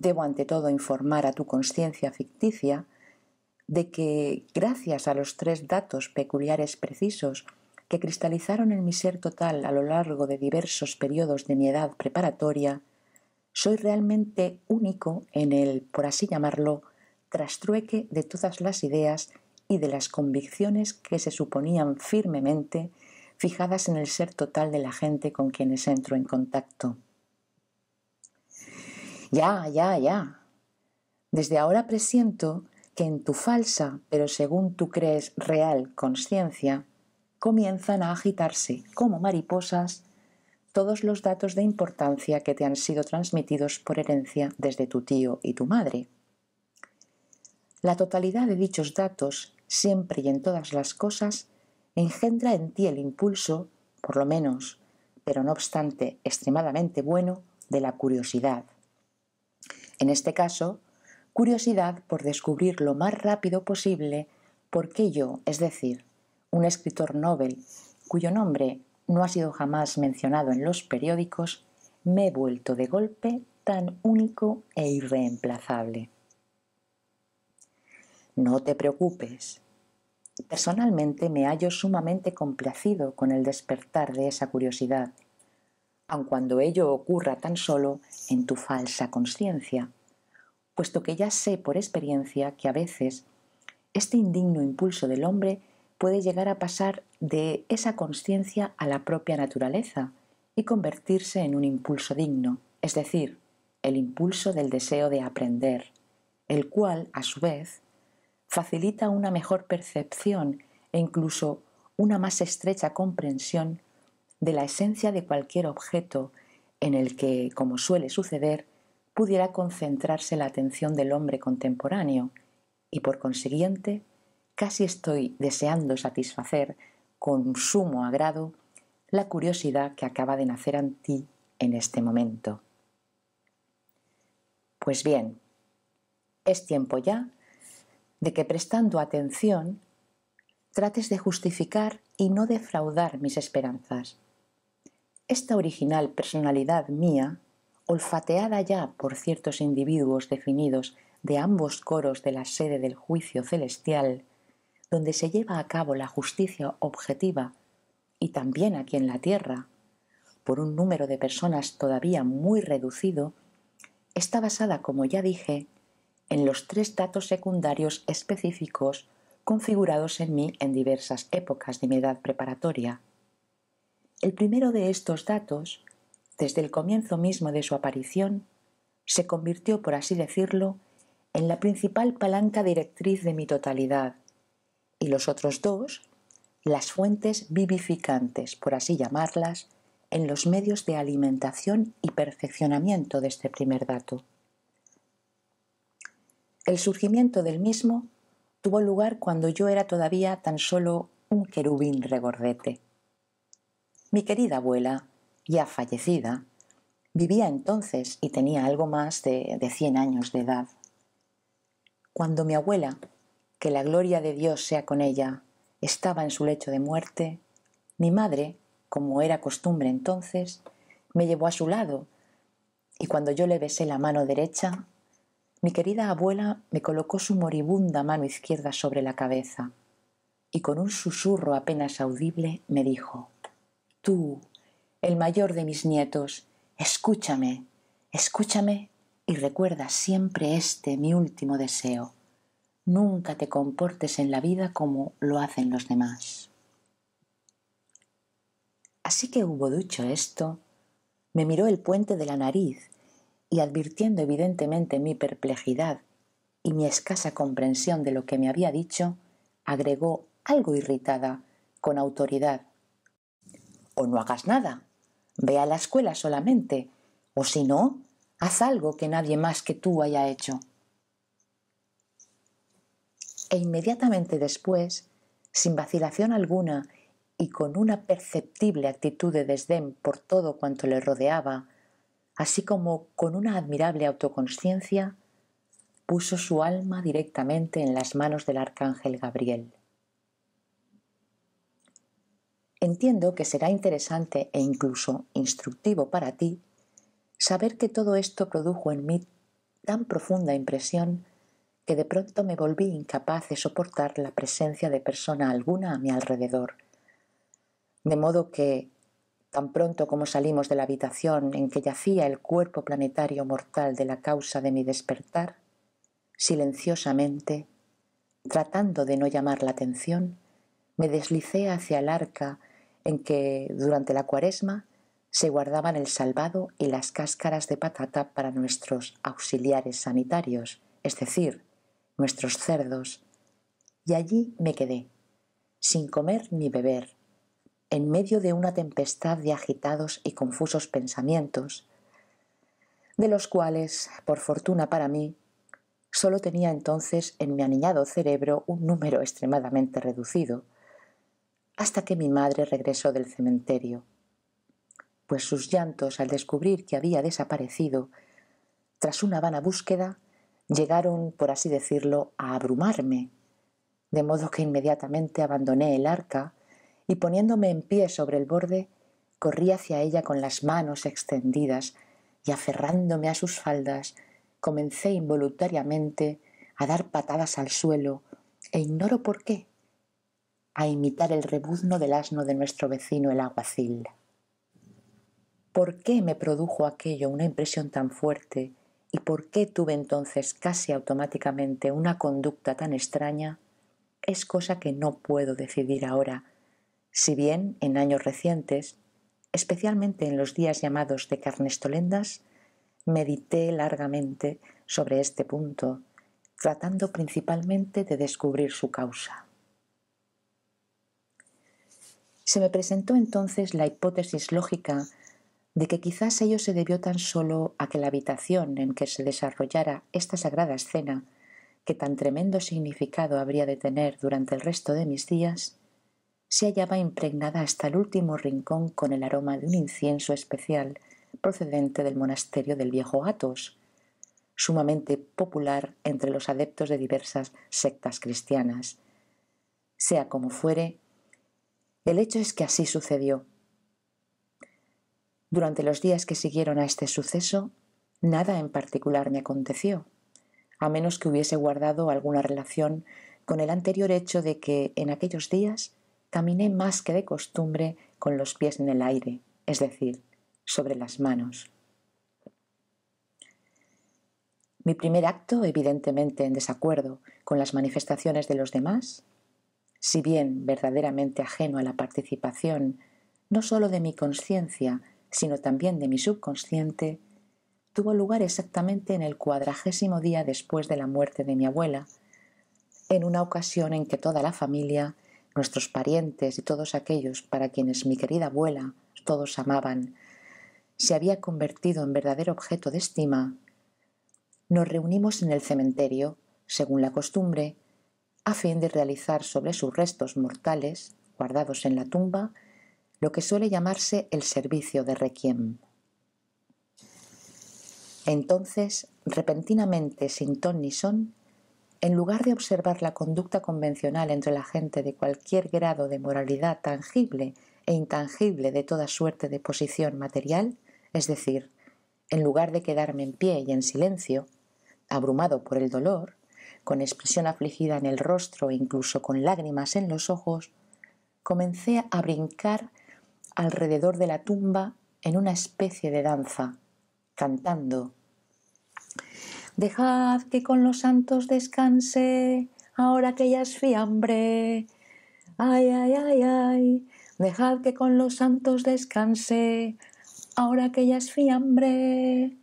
debo ante todo informar a tu conciencia ficticia de que, gracias a los 3 datos peculiares precisos que cristalizaron en mi ser total a lo largo de diversos periodos de mi edad preparatoria, soy realmente único en el, por así llamarlo, trastrueque de todas las ideas y de las convicciones que se suponían firmemente fijadas en el ser total de la gente con quienes entro en contacto. Ya. Desde ahora presiento que en tu falsa, pero según tú crees real conciencia, comienzan a agitarse como mariposas todos los datos de importancia que te han sido transmitidos por herencia desde tu tío y tu madre. La totalidad de dichos datos, siempre y en todas las cosas, engendra en ti el impulso, por lo menos, pero no obstante extremadamente bueno, de la curiosidad. En este caso, curiosidad por descubrir lo más rápido posible por qué yo, es decir, un escritor Nobel, cuyo nombre no ha sido jamás mencionado en los periódicos, me he vuelto de golpe tan único e irreemplazable. No te preocupes. Personalmente me hallo sumamente complacido con el despertar de esa curiosidad, aun cuando ello ocurra tan solo en tu falsa conciencia, puesto que ya sé por experiencia que a veces este indigno impulso del hombre puede llegar a pasar de esa conciencia a la propia naturaleza y convertirse en un impulso digno, es decir, el impulso del deseo de aprender, el cual, a su vez, facilita una mejor percepción e incluso una más estrecha comprensión de la esencia de cualquier objeto en el que, como suele suceder, pudiera concentrarse la atención del hombre contemporáneo y, por consiguiente, casi estoy deseando satisfacer con sumo agrado la curiosidad que acaba de nacer en ti en este momento. Pues bien, es tiempo ya de que, prestando atención, trates de justificar y no defraudar mis esperanzas. Esta original personalidad mía, olfateada ya por ciertos individuos definidos de ambos coros de la sede del juicio celestial, donde se lleva a cabo la justicia objetiva, y también aquí en la tierra, por un número de personas todavía muy reducido, está basada, como ya dije, en los 3 datos secundarios específicos configurados en mí en diversas épocas de mi edad preparatoria. El primero de estos datos, desde el comienzo mismo de su aparición, se convirtió, por así decirlo, en la principal palanca directriz de mi totalidad, y los otros 2, las fuentes vivificantes, por así llamarlas, en los medios de alimentación y perfeccionamiento de este primer dato. El surgimiento del mismo tuvo lugar cuando yo era todavía tan solo un querubín regordete. Mi querida abuela, ya fallecida, vivía entonces y tenía algo más de 100 años de edad. Cuando mi abuela, que la gloria de Dios sea con ella, estaba en su lecho de muerte, mi madre, como era costumbre entonces, me llevó a su lado, y cuando yo le besé la mano derecha, mi querida abuela me colocó su moribunda mano izquierda sobre la cabeza, y con un susurro apenas audible me dijo: «Tú, el mayor de mis nietos, escúchame y recuerda siempre este mi último deseo. Nunca te comportes en la vida como lo hacen los demás». Así que hubo dicho esto, me miró el puente de la nariz y, advirtiendo evidentemente mi perplejidad y mi escasa comprensión de lo que me había dicho, agregó, algo irritada, con autoridad: «O no hagas nada, ve a la escuela solamente, o si no, haz algo que nadie más que tú haya hecho». E inmediatamente después, sin vacilación alguna y con una perceptible actitud de desdén por todo cuanto le rodeaba, así como con una admirable autoconsciencia, puso su alma directamente en las manos del arcángel Gabriel. Entiendo que será interesante e incluso instructivo para ti saber que todo esto produjo en mí tan profunda impresión que de pronto me volví incapaz de soportar la presencia de persona alguna a mi alrededor. De modo que, tan pronto como salimos de la habitación en que yacía el cuerpo planetario mortal de la causa de mi despertar, silenciosamente, tratando de no llamar la atención, me deslicé hacia el arca en que, durante la Cuaresma, se guardaban el salvado y las cáscaras de patata para nuestros auxiliares sanitarios, es decir, nuestros cerdos, y allí me quedé, sin comer ni beber, en medio de una tempestad de agitados y confusos pensamientos, de los cuales, por fortuna para mí, solo tenía entonces en mi aniñado cerebro un número extremadamente reducido, hasta que mi madre regresó del cementerio, pues sus llantos al descubrir que había desaparecido, tras una vana búsqueda, llegaron, por así decirlo, a abrumarme, de modo que inmediatamente abandoné el arca y poniéndome en pie sobre el borde, corrí hacia ella con las manos extendidas y aferrándome a sus faldas, comencé involuntariamente a dar patadas al suelo e ignoro por qué, a imitar el rebuzno del asno de nuestro vecino el alguacil. ¿Por qué me produjo aquello una impresión tan fuerte y por qué tuve entonces casi automáticamente una conducta tan extraña? Es cosa que no puedo decidir ahora, si bien en años recientes, especialmente en los días llamados de Carnestolendas, medité largamente sobre este punto, tratando principalmente de descubrir su causa. Se me presentó entonces la hipótesis lógica de que quizás ello se debió tan solo a que la habitación en que se desarrollara esta sagrada escena, que tan tremendo significado habría de tener durante el resto de mis días, se hallaba impregnada hasta el último rincón con el aroma de un incienso especial procedente del monasterio del Viejo Athos, sumamente popular entre los adeptos de diversas sectas cristianas. Sea como fuere, el hecho es que así sucedió. Durante los días que siguieron a este suceso, nada en particular me aconteció, a menos que hubiese guardado alguna relación con el anterior hecho de que en aquellos días caminé más que de costumbre con los pies en el aire, es decir, sobre las manos. Mi primer acto, evidentemente en desacuerdo con las manifestaciones de los demás, si bien verdaderamente ajeno a la participación no sólo de mi consciencia, sino también de mi subconsciente, tuvo lugar exactamente en el 40º día después de la muerte de mi abuela, en una ocasión en que toda la familia, nuestros parientes y todos aquellos para quienes mi querida abuela todos amaban, se había convertido en verdadero objeto de estima, nos reunimos en el cementerio, según la costumbre, a fin de realizar sobre sus restos mortales, guardados en la tumba, lo que suele llamarse el servicio de requiem. Entonces, repentinamente, sin ton ni son, en lugar de observar la conducta convencional entre la gente de cualquier grado de moralidad tangible e intangible de toda suerte de posición material, es decir, en lugar de quedarme en pie y en silencio, abrumado por el dolor, con expresión afligida en el rostro e incluso con lágrimas en los ojos, comencé a brincar alrededor de la tumba en una especie de danza, cantando: «Dejad que con los santos descanse, ahora que ya es fiambre. Ay, ay, ay, ay, dejad que con los santos descanse, ahora que ya es fiambre».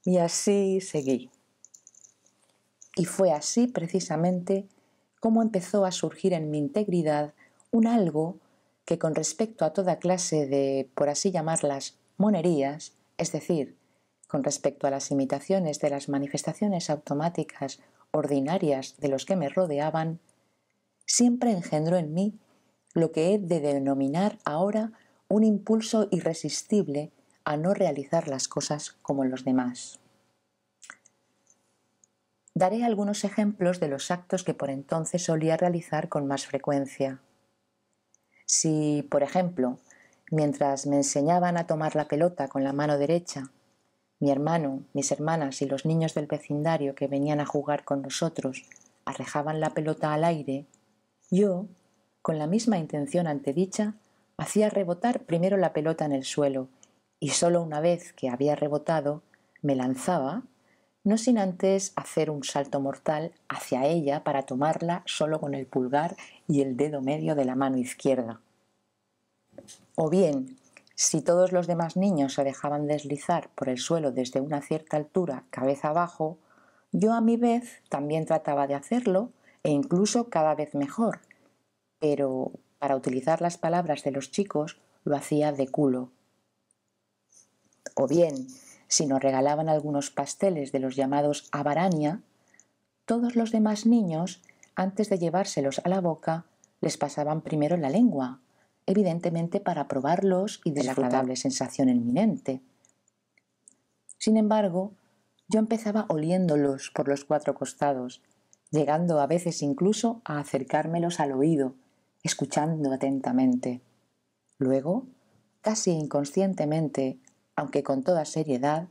Y así seguí. Y fue así precisamente como empezó a surgir en mi integridad un algo que con respecto a toda clase de, por así llamarlas, monerías, es decir, con respecto a las imitaciones de las manifestaciones automáticas ordinarias de los que me rodeaban, siempre engendró en mí lo que he de denominar ahora un impulso irresistible a no realizar las cosas como los demás. Daré algunos ejemplos de los actos que por entonces solía realizar con más frecuencia. Si, por ejemplo, mientras me enseñaban a tomar la pelota con la mano derecha, Mi hermano, mis hermanas y los niños del vecindario que venían a jugar con nosotros arrejaban la pelota al aire, yo, con la misma intención antedicha, hacía rebotar primero la pelota en el suelo y solo una vez que había rebotado me lanzaba, no sin antes hacer un salto mortal hacia ella para tomarla solo con el pulgar y el dedo medio de la mano izquierda. O bien, si todos los demás niños se dejaban deslizar por el suelo desde una cierta altura, cabeza abajo, yo a mi vez también trataba de hacerlo e incluso cada vez mejor, pero para utilizar las palabras de los chicos lo hacía de culo. O bien, si nos regalaban algunos pasteles de los llamados abarania, todos los demás niños, antes de llevárselos a la boca, les pasaban primero la lengua, evidentemente para probarlos y de la agradable sensación inminente. Sin embargo, yo empezaba oliéndolos por los 4 costados, llegando a veces incluso a acercármelos al oído, escuchando atentamente. Luego, casi inconscientemente, aunque con toda seriedad,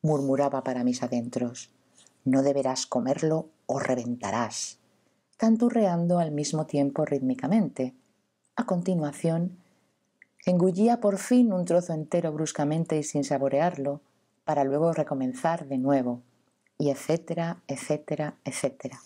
murmuraba para mis adentros: «No deberás comerlo o reventarás», canturreando al mismo tiempo rítmicamente. A continuación, engullía por fin un trozo entero bruscamente y sin saborearlo, para luego recomenzar de nuevo, y etcétera, etcétera, etcétera.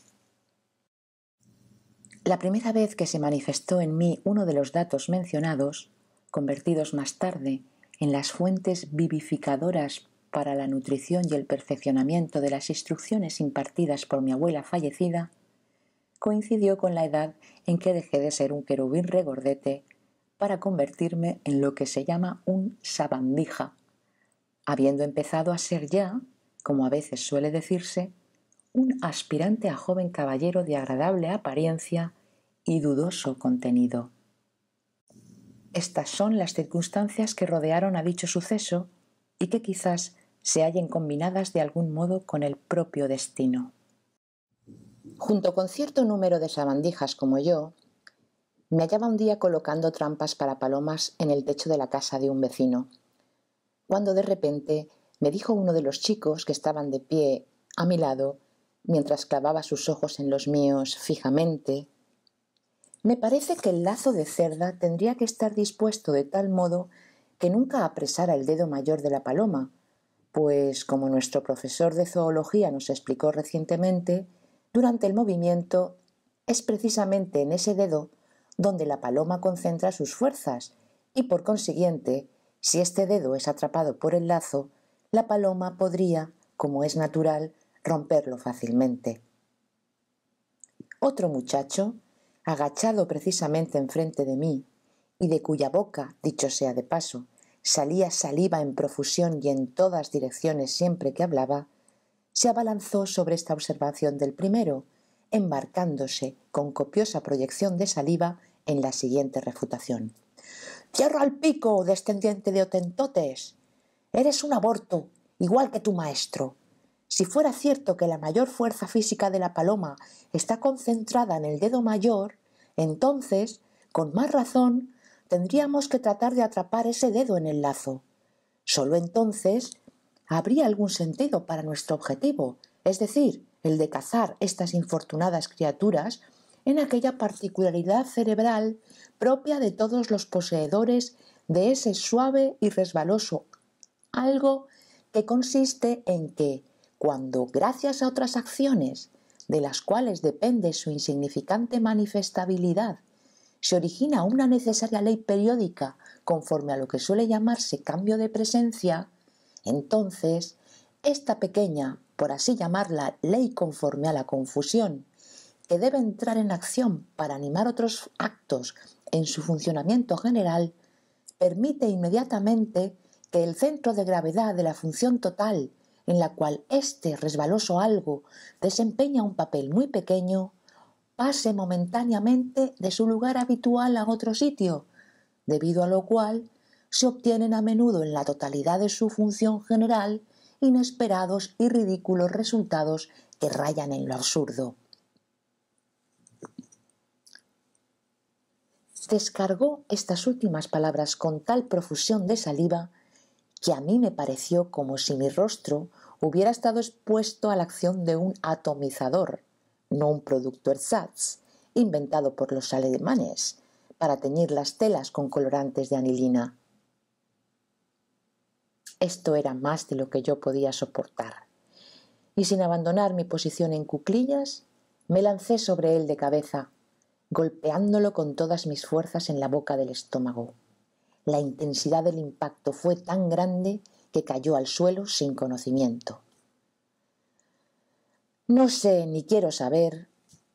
La primera vez que se manifestó en mí uno de los datos mencionados, convertidos más tarde en las fuentes vivificadoras para la nutrición y el perfeccionamiento de las instrucciones impartidas por mi abuela fallecida, coincidió con la edad en que dejé de ser un querubín regordete para convertirme en lo que se llama un sabandija, habiendo empezado a ser ya, como a veces suele decirse, un aspirante a joven caballero de agradable apariencia y dudoso contenido. Estas son las circunstancias que rodearon a dicho suceso y que quizás se hallen combinadas de algún modo con el propio destino. Junto con cierto número de sabandijas como yo, me hallaba un día colocando trampas para palomas en el techo de la casa de un vecino, cuando de repente me dijo uno de los chicos que estaban de pie a mi lado, mientras clavaba sus ojos en los míos fijamente: «Me parece que el lazo de cerda tendría que estar dispuesto de tal modo que nunca apresara el dedo mayor de la paloma, pues, como nuestro profesor de zoología nos explicó recientemente, durante el movimiento es precisamente en ese dedo donde la paloma concentra sus fuerzas y, por consiguiente, si este dedo es atrapado por el lazo, la paloma podría, como es natural, romperlo fácilmente». Otro muchacho, agachado precisamente enfrente de mí, y de cuya boca, dicho sea de paso, salía saliva en profusión y en todas direcciones siempre que hablaba, se abalanzó sobre esta observación del primero, embarcándose con copiosa proyección de saliva en la siguiente refutación: «¡Cierra el pico, descendiente de Hotentotes! Eres un aborto, igual que tu maestro. Si fuera cierto que la mayor fuerza física de la paloma está concentrada en el dedo mayor, entonces, con más razón, tendríamos que tratar de atrapar ese dedo en el lazo. Solo entonces habría algún sentido para nuestro objetivo, es decir, el de cazar estas infortunadas criaturas en aquella particularidad cerebral propia de todos los poseedores de ese suave y resbaloso algo que consiste en que, cuando, gracias a otras acciones, de las cuales depende su insignificante manifestabilidad, se origina una necesaria ley periódica conforme a lo que suele llamarse cambio de presencia, entonces esta pequeña, por así llamarla, ley conforme a la confusión, que debe entrar en acción para animar otros actos en su funcionamiento general, permite inmediatamente que el centro de gravedad de la función total, en la cual este resbaloso algo desempeña un papel muy pequeño, pase momentáneamente de su lugar habitual a otro sitio, debido a lo cual se obtienen a menudo en la totalidad de su función general inesperados y ridículos resultados que rayan en lo absurdo». Descargó estas últimas palabras con tal profusión de saliva que a mí me pareció como si mi rostro hubiera estado expuesto a la acción de un atomizador, no un producto ersatz, inventado por los alemanes, para teñir las telas con colorantes de anilina. Esto era más de lo que yo podía soportar, y sin abandonar mi posición en cuclillas, me lancé sobre él de cabeza, golpeándolo con todas mis fuerzas en la boca del estómago. La intensidad del impacto fue tan grande que cayó al suelo sin conocimiento. No sé ni quiero saber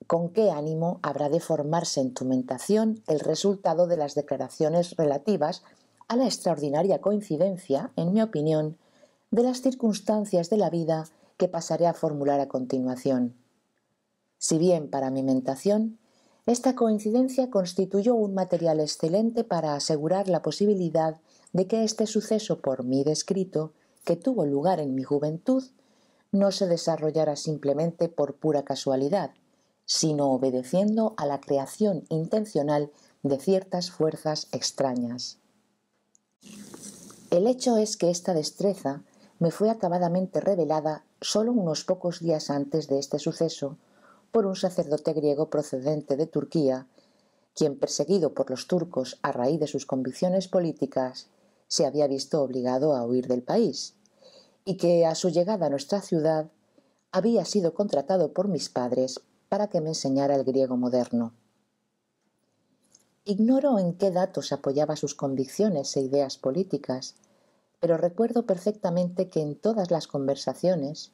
con qué ánimo habrá de formarse en tu mentación el resultado de las declaraciones relativas a la extraordinaria coincidencia, en mi opinión, de las circunstancias de la vida que pasaré a formular a continuación. Si bien para mi mentación, esta coincidencia constituyó un material excelente para asegurar la posibilidad de que este suceso por mí descrito, que tuvo lugar en mi juventud, no se desarrollara simplemente por pura casualidad, sino obedeciendo a la creación intencional de ciertas fuerzas extrañas. El hecho es que esta destreza me fue acabadamente revelada solo unos pocos días antes de este suceso por un sacerdote griego procedente de Turquía, quien, perseguido por los turcos a raíz de sus convicciones políticas, se había visto obligado a huir del país, y que a su llegada a nuestra ciudad había sido contratado por mis padres para que me enseñara el griego moderno. Ignoro en qué datos apoyaba sus convicciones e ideas políticas, pero recuerdo perfectamente que en todas las conversaciones,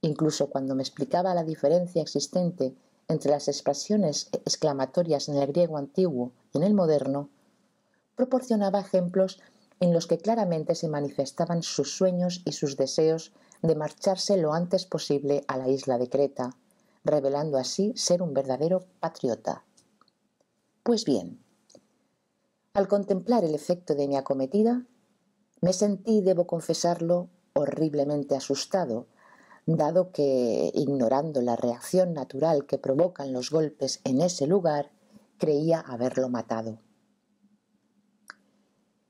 incluso cuando me explicaba la diferencia existente entre las expresiones exclamatorias en el griego antiguo y en el moderno, proporcionaba ejemplos en los que claramente se manifestaban sus sueños y sus deseos de marcharse lo antes posible a la isla de Creta, revelando así ser un verdadero patriota. Pues bien, al contemplar el efecto de mi acometida, me sentí, debo confesarlo, horriblemente asustado, dado que, ignorando la reacción natural que provocan los golpes en ese lugar, creía haberlo matado.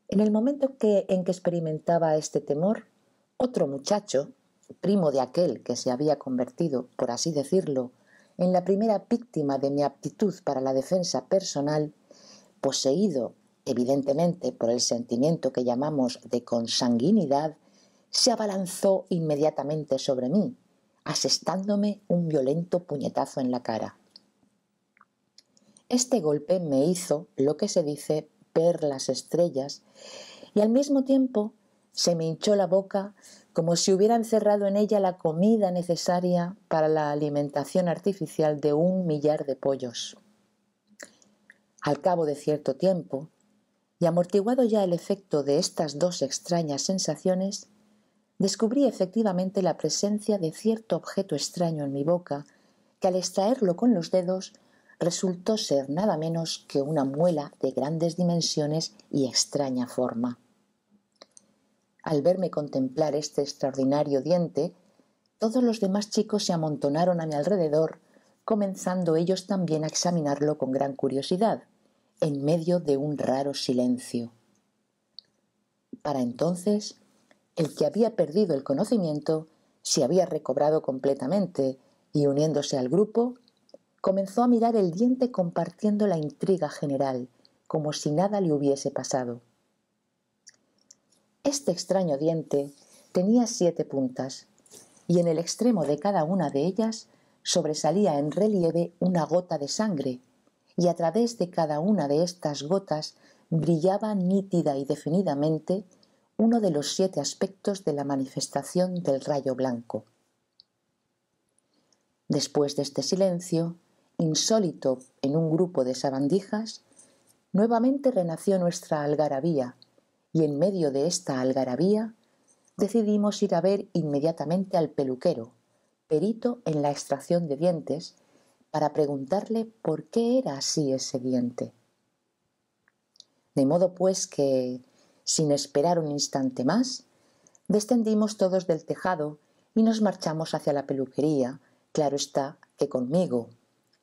En el momento en que experimentaba este temor, otro muchacho, primo de aquel que se había convertido, por así decirlo, en la primera víctima de mi aptitud para la defensa personal, poseído evidentemente por el sentimiento que llamamos de consanguinidad, se abalanzó inmediatamente sobre mí, asestándome un violento puñetazo en la cara. Este golpe me hizo, lo que se dice, ver las estrellas, y al mismo tiempo se me hinchó la boca como si hubiera encerrado en ella la comida necesaria para la alimentación artificial de 1 millar de pollos. Al cabo de cierto tiempo, y amortiguado ya el efecto de estas dos extrañas sensaciones, descubrí efectivamente la presencia de cierto objeto extraño en mi boca, que al extraerlo con los dedos resultó ser nada menos que una muela de grandes dimensiones y extraña forma. Al verme contemplar este extraordinario diente, todos los demás chicos se amontonaron a mi alrededor, comenzando ellos también a examinarlo con gran curiosidad, en medio de un raro silencio. Para entonces, el que había perdido el conocimiento se había recobrado completamente y, uniéndose al grupo, comenzó a mirar el diente compartiendo la intriga general, como si nada le hubiese pasado. Este extraño diente tenía 7 puntas, y en el extremo de cada una de ellas sobresalía en relieve una gota de sangre, y a través de cada una de estas gotas brillaba nítida y definidamente uno de los 7 aspectos de la manifestación del rayo blanco. Después de este silencio, insólito en un grupo de sabandijas, nuevamente renació nuestra algarabía, y en medio de esta algarabía decidimos ir a ver inmediatamente al peluquero, perito en la extracción de dientes, para preguntarle por qué era así ese diente. De modo pues que, sin esperar un instante más, descendimos todos del tejado y nos marchamos hacia la peluquería, claro está que conmigo,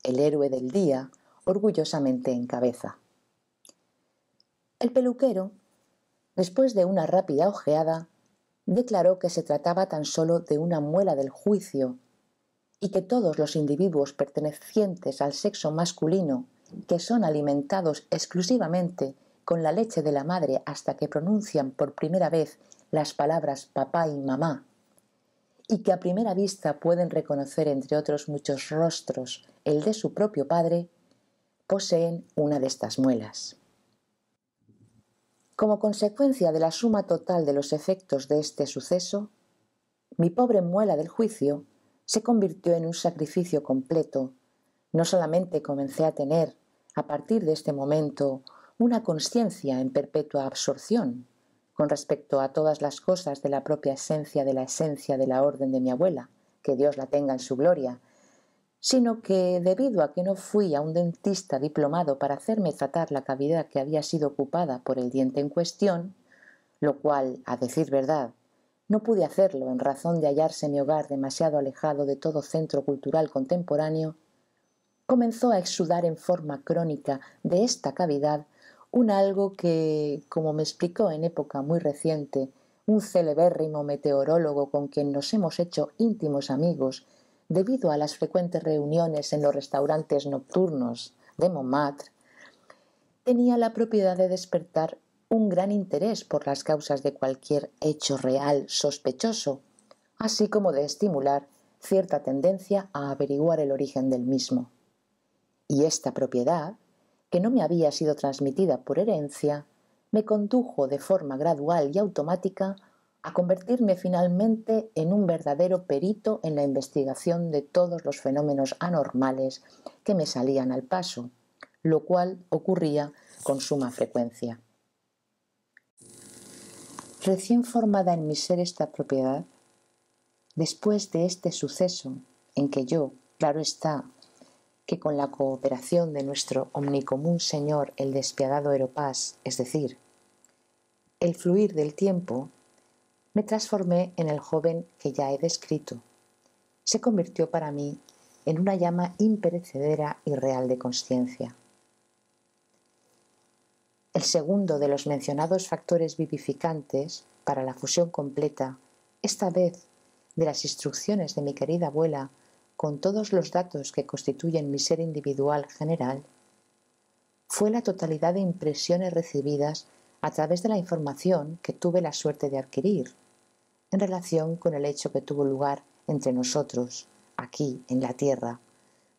el héroe del día, orgullosamente en cabeza. El peluquero, después de una rápida ojeada, declaró que se trataba tan solo de una muela del juicio y que todos los individuos pertenecientes al sexo masculino, que son alimentados exclusivamente con la leche de la madre hasta que pronuncian por primera vez las palabras papá y mamá, y que a primera vista pueden reconocer entre otros muchos rostros el de su propio padre, poseen una de estas muelas. Como consecuencia de la suma total de los efectos de este suceso, mi pobre muela del juicio se convirtió en un sacrificio completo. No solamente comencé a tener, a partir de este momento, una consciencia en perpetua absorción con respecto a todas las cosas de la propia esencia de la orden de mi abuela, que Dios la tenga en su gloria, sino que, debido a que no fui a un dentista diplomado para hacerme tratar la cavidad que había sido ocupada por el diente en cuestión, lo cual, a decir verdad, no pude hacerlo en razón de hallarse mi hogar demasiado alejado de todo centro cultural contemporáneo, comenzó a exudar en forma crónica de esta cavidad un algo que, como me explicó en época muy reciente un celebérrimo meteorólogo con quien nos hemos hecho íntimos amigos debido a las frecuentes reuniones en los restaurantes nocturnos de Montmartre, tenía la propiedad de despertar un gran interés por las causas de cualquier hecho real sospechoso, así como de estimular cierta tendencia a averiguar el origen del mismo. Y esta propiedad, que no me había sido transmitida por herencia, me condujo de forma gradual y automática a convertirme finalmente en un verdadero perito en la investigación de todos los fenómenos anormales que me salían al paso, lo cual ocurría con suma frecuencia. Recién formada en mi ser esta propiedad, después de este suceso en que yo, claro está, que con la cooperación de nuestro omnicomún Señor el despiadado Eropás, es decir, el fluir del tiempo, me transformé en el joven que ya he descrito. Se convirtió para mí en una llama imperecedera y real de consciencia. El segundo de los mencionados factores vivificantes para la fusión completa, esta vez de las instrucciones de mi querida abuela con todos los datos que constituyen mi ser individual general, fue la totalidad de impresiones recibidas a través de la información que tuve la suerte de adquirir en relación con el hecho que tuvo lugar entre nosotros, aquí en la Tierra,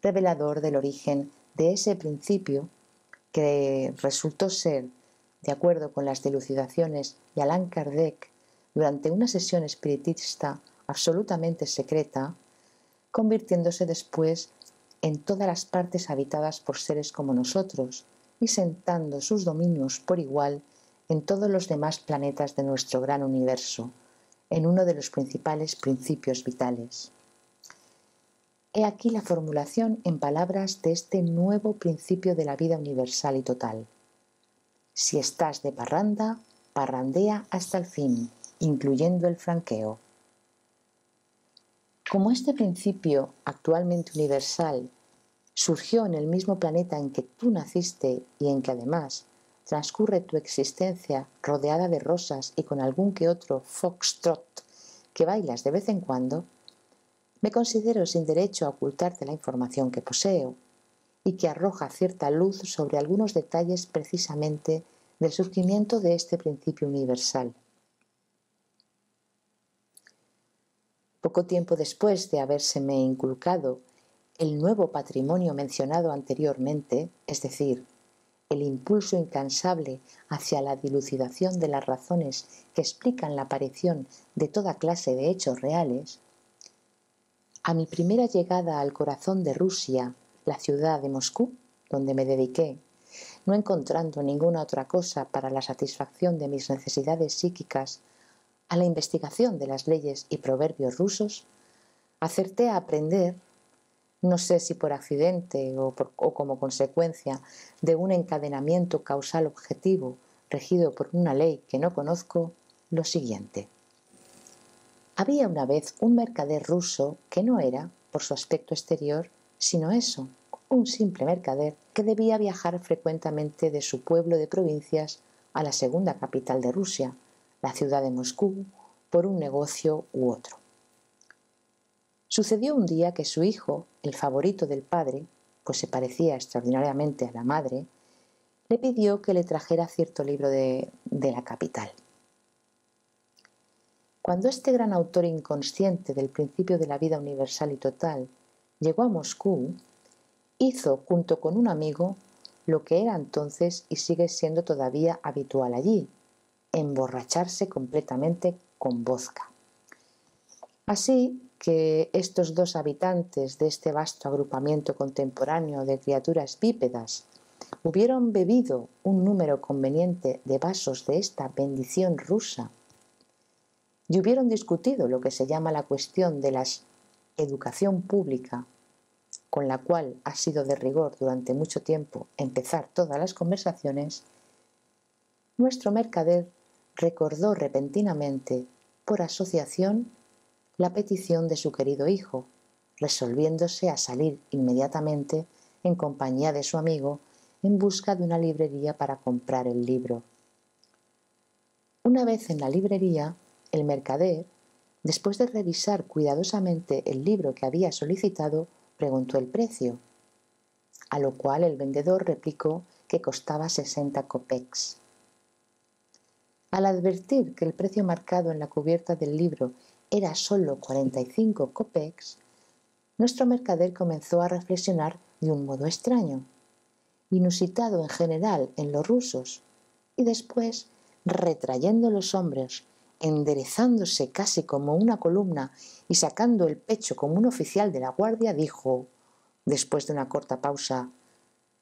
revelador del origen de ese principio que resultó ser, de acuerdo con las dilucidaciones de Allan Kardec, durante una sesión espiritista absolutamente secreta, convirtiéndose después en todas las partes habitadas por seres como nosotros y sentando sus dominios por igual en todos los demás planetas de nuestro gran universo, en uno de los principales principios vitales. He aquí la formulación en palabras de este nuevo principio de la vida universal y total. Si estás de parranda, parrandea hasta el fin, incluyendo el franqueo. Como este principio actualmente universal surgió en el mismo planeta en que tú naciste y en que además transcurre tu existencia rodeada de rosas y con algún que otro foxtrot que bailas de vez en cuando, me considero sin derecho a ocultarte la información que poseo y que arroja cierta luz sobre algunos detalles precisamente del surgimiento de este principio universal. Poco tiempo después de habérseme inculcado el nuevo patrimonio mencionado anteriormente, es decir, el impulso incansable hacia la dilucidación de las razones que explican la aparición de toda clase de hechos reales, a mi primera llegada al corazón de Rusia, la ciudad de Moscú, donde me dediqué, no encontrando ninguna otra cosa para la satisfacción de mis necesidades psíquicas, a la investigación de las leyes y proverbios rusos, acerté a aprender, no sé si por accidente o como consecuencia de un encadenamiento causal objetivo regido por una ley que no conozco, lo siguiente. Había una vez un mercader ruso que no era, por su aspecto exterior, sino eso, un simple mercader que debía viajar frecuentemente de su pueblo de provincias a la segunda capital de Rusia, la ciudad de Moscú, por un negocio u otro. Sucedió un día que su hijo, el favorito del padre, pues se parecía extraordinariamente a la madre, le pidió que le trajera cierto libro de la capital. Cuando este gran autor inconsciente del principio de la vida universal y total llegó a Moscú, hizo junto con un amigo lo que era entonces y sigue siendo todavía habitual allí: emborracharse completamente con vodka. Así que estos dos habitantes de este vasto agrupamiento contemporáneo de criaturas bípedas hubieron bebido un número conveniente de vasos de esta bendición rusa y hubieron discutido lo que se llama la cuestión de la educación pública, con la cual ha sido de rigor durante mucho tiempo empezar todas las conversaciones, nuestro mercader recordó repentinamente, por asociación, la petición de su querido hijo, resolviéndose a salir inmediatamente en compañía de su amigo en busca de una librería para comprar el libro. Una vez en la librería, el mercader, después de revisar cuidadosamente el libro que había solicitado, preguntó el precio, a lo cual el vendedor replicó que costaba 60 kopecks. Al advertir que el precio marcado en la cubierta del libro era solo 45 kopecks, nuestro mercader comenzó a reflexionar de un modo extraño, inusitado en general en los rusos, y después, retrayendo los hombros, enderezándose casi como una columna y sacando el pecho como un oficial de la guardia, dijo, después de una corta pausa,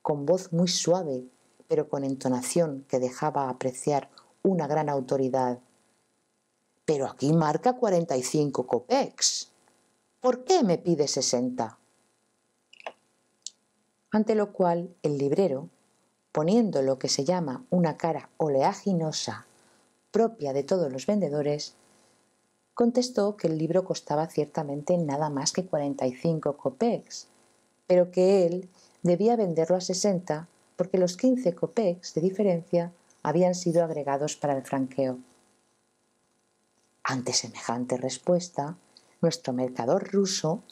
con voz muy suave, pero con entonación que dejaba apreciar una gran autoridad: «Pero aquí marca 45 kopecks. ¿Por qué me pide 60?» Ante lo cual el librero, poniendo lo que se llama una cara oleaginosa propia de todos los vendedores, contestó que el libro costaba ciertamente nada más que 45 kopecks, pero que él debía venderlo a 60 porque los 15 kopecks de diferencia habían sido agregados para el franqueo. Ante semejante respuesta, nuestro mercader ruso,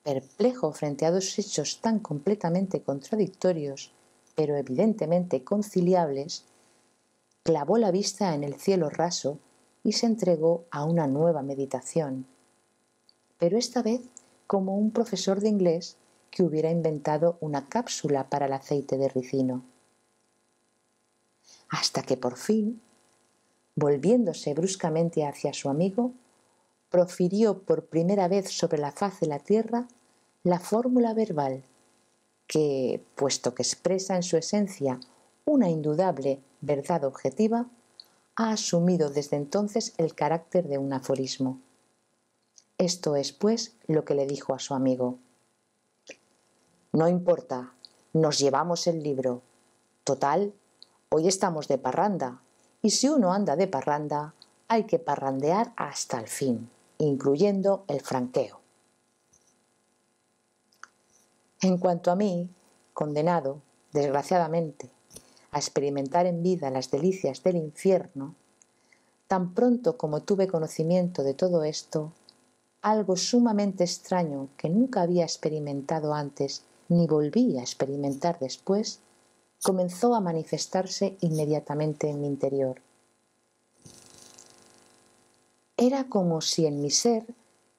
perplejo frente a dos hechos tan completamente contradictorios, pero evidentemente conciliables, clavó la vista en el cielo raso y se entregó a una nueva meditación, pero esta vez como un profesor de inglés que hubiera inventado una cápsula para el aceite de ricino. Hasta que por fin, volviéndose bruscamente hacia su amigo, profirió por primera vez sobre la faz de la tierra la fórmula verbal que, puesto que expresa en su esencia una indudable verdad objetiva, ha asumido desde entonces el carácter de un aforismo. Esto es, pues, lo que le dijo a su amigo: «No importa, nos llevamos el libro. Total, hoy estamos de parranda, y si uno anda de parranda, hay que parrandear hasta el fin, incluyendo el franqueo». En cuanto a mí, condenado, desgraciadamente, a experimentar en vida las delicias del infierno, tan pronto como tuve conocimiento de todo esto, algo sumamente extraño que nunca había experimentado antes ni volví a experimentar después, comenzó a manifestarse inmediatamente en mi interior. Era como si en mi ser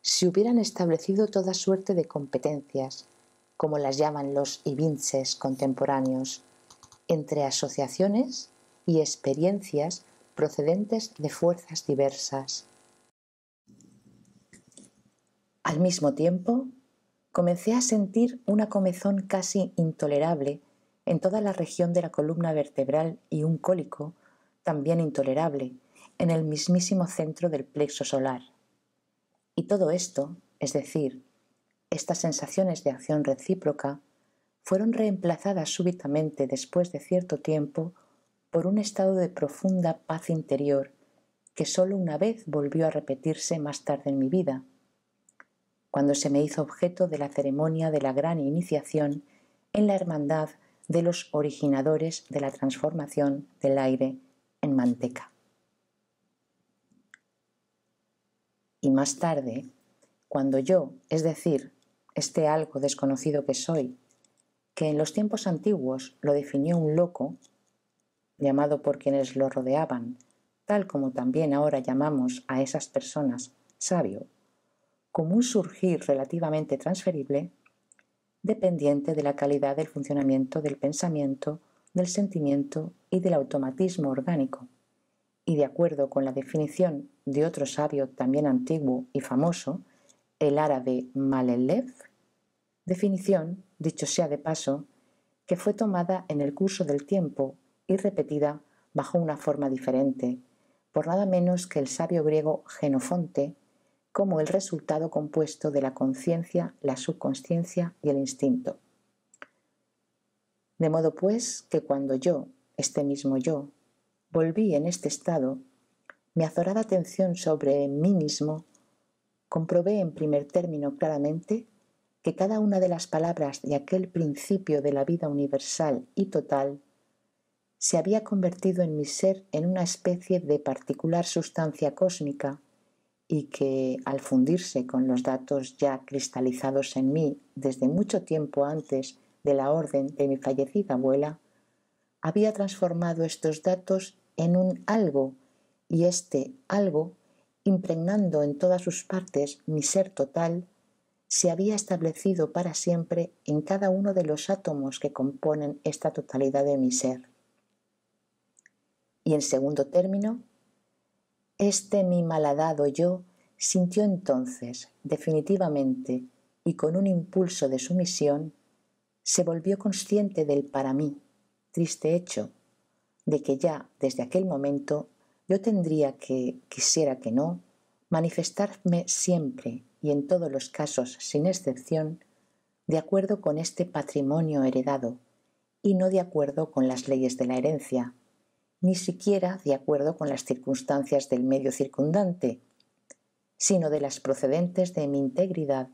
se hubieran establecido toda suerte de competencias, como las llaman los ibinces contemporáneos, entre asociaciones y experiencias procedentes de fuerzas diversas. Al mismo tiempo, comencé a sentir una comezón casi intolerable en toda la región de la columna vertebral y un cólico, también intolerable, en el mismísimo centro del plexo solar. Y todo esto, es decir, estas sensaciones de acción recíproca, fueron reemplazadas súbitamente después de cierto tiempo por un estado de profunda paz interior que sólo una vez volvió a repetirse más tarde en mi vida, cuando se me hizo objeto de la ceremonia de la gran iniciación en la hermandad de los originadores de la transformación del aire en manteca. Y más tarde, cuando yo, es decir, este algo desconocido que soy, que en los tiempos antiguos lo definió un loco, llamado por quienes lo rodeaban, tal como también ahora llamamos a esas personas sabio, como un surgir relativamente transferible, dependiente de la calidad del funcionamiento del pensamiento, del sentimiento y del automatismo orgánico, y de acuerdo con la definición de otro sabio también antiguo y famoso, el árabe Malelev, definición, dicho sea de paso, que fue tomada en el curso del tiempo y repetida bajo una forma diferente, por nada menos que el sabio griego Jenofonte, como el resultado compuesto de la conciencia, la subconsciencia y el instinto. De modo pues que cuando yo, este mismo yo, volví en este estado, mi azorada atención sobre mí mismo, comprobé en primer término claramente que cada una de las palabras de aquel principio de la vida universal y total se había convertido en mi ser en una especie de particular sustancia cósmica y que, al fundirse con los datos ya cristalizados en mí desde mucho tiempo antes de la orden de mi fallecida abuela, había transformado estos datos en un algo, y este algo, impregnando en todas sus partes mi ser total, se había establecido para siempre en cada uno de los átomos que componen esta totalidad de mi ser. Y en segundo término, este mi malhadado yo sintió entonces, definitivamente y con un impulso de sumisión, se volvió consciente del para mí triste hecho de que ya desde aquel momento yo tendría que, quisiera que no, manifestarme siempre y en todos los casos sin excepción, de acuerdo con este patrimonio heredado y no de acuerdo con las leyes de la herencia, ni siquiera de acuerdo con las circunstancias del medio circundante, sino de las procedentes de mi integridad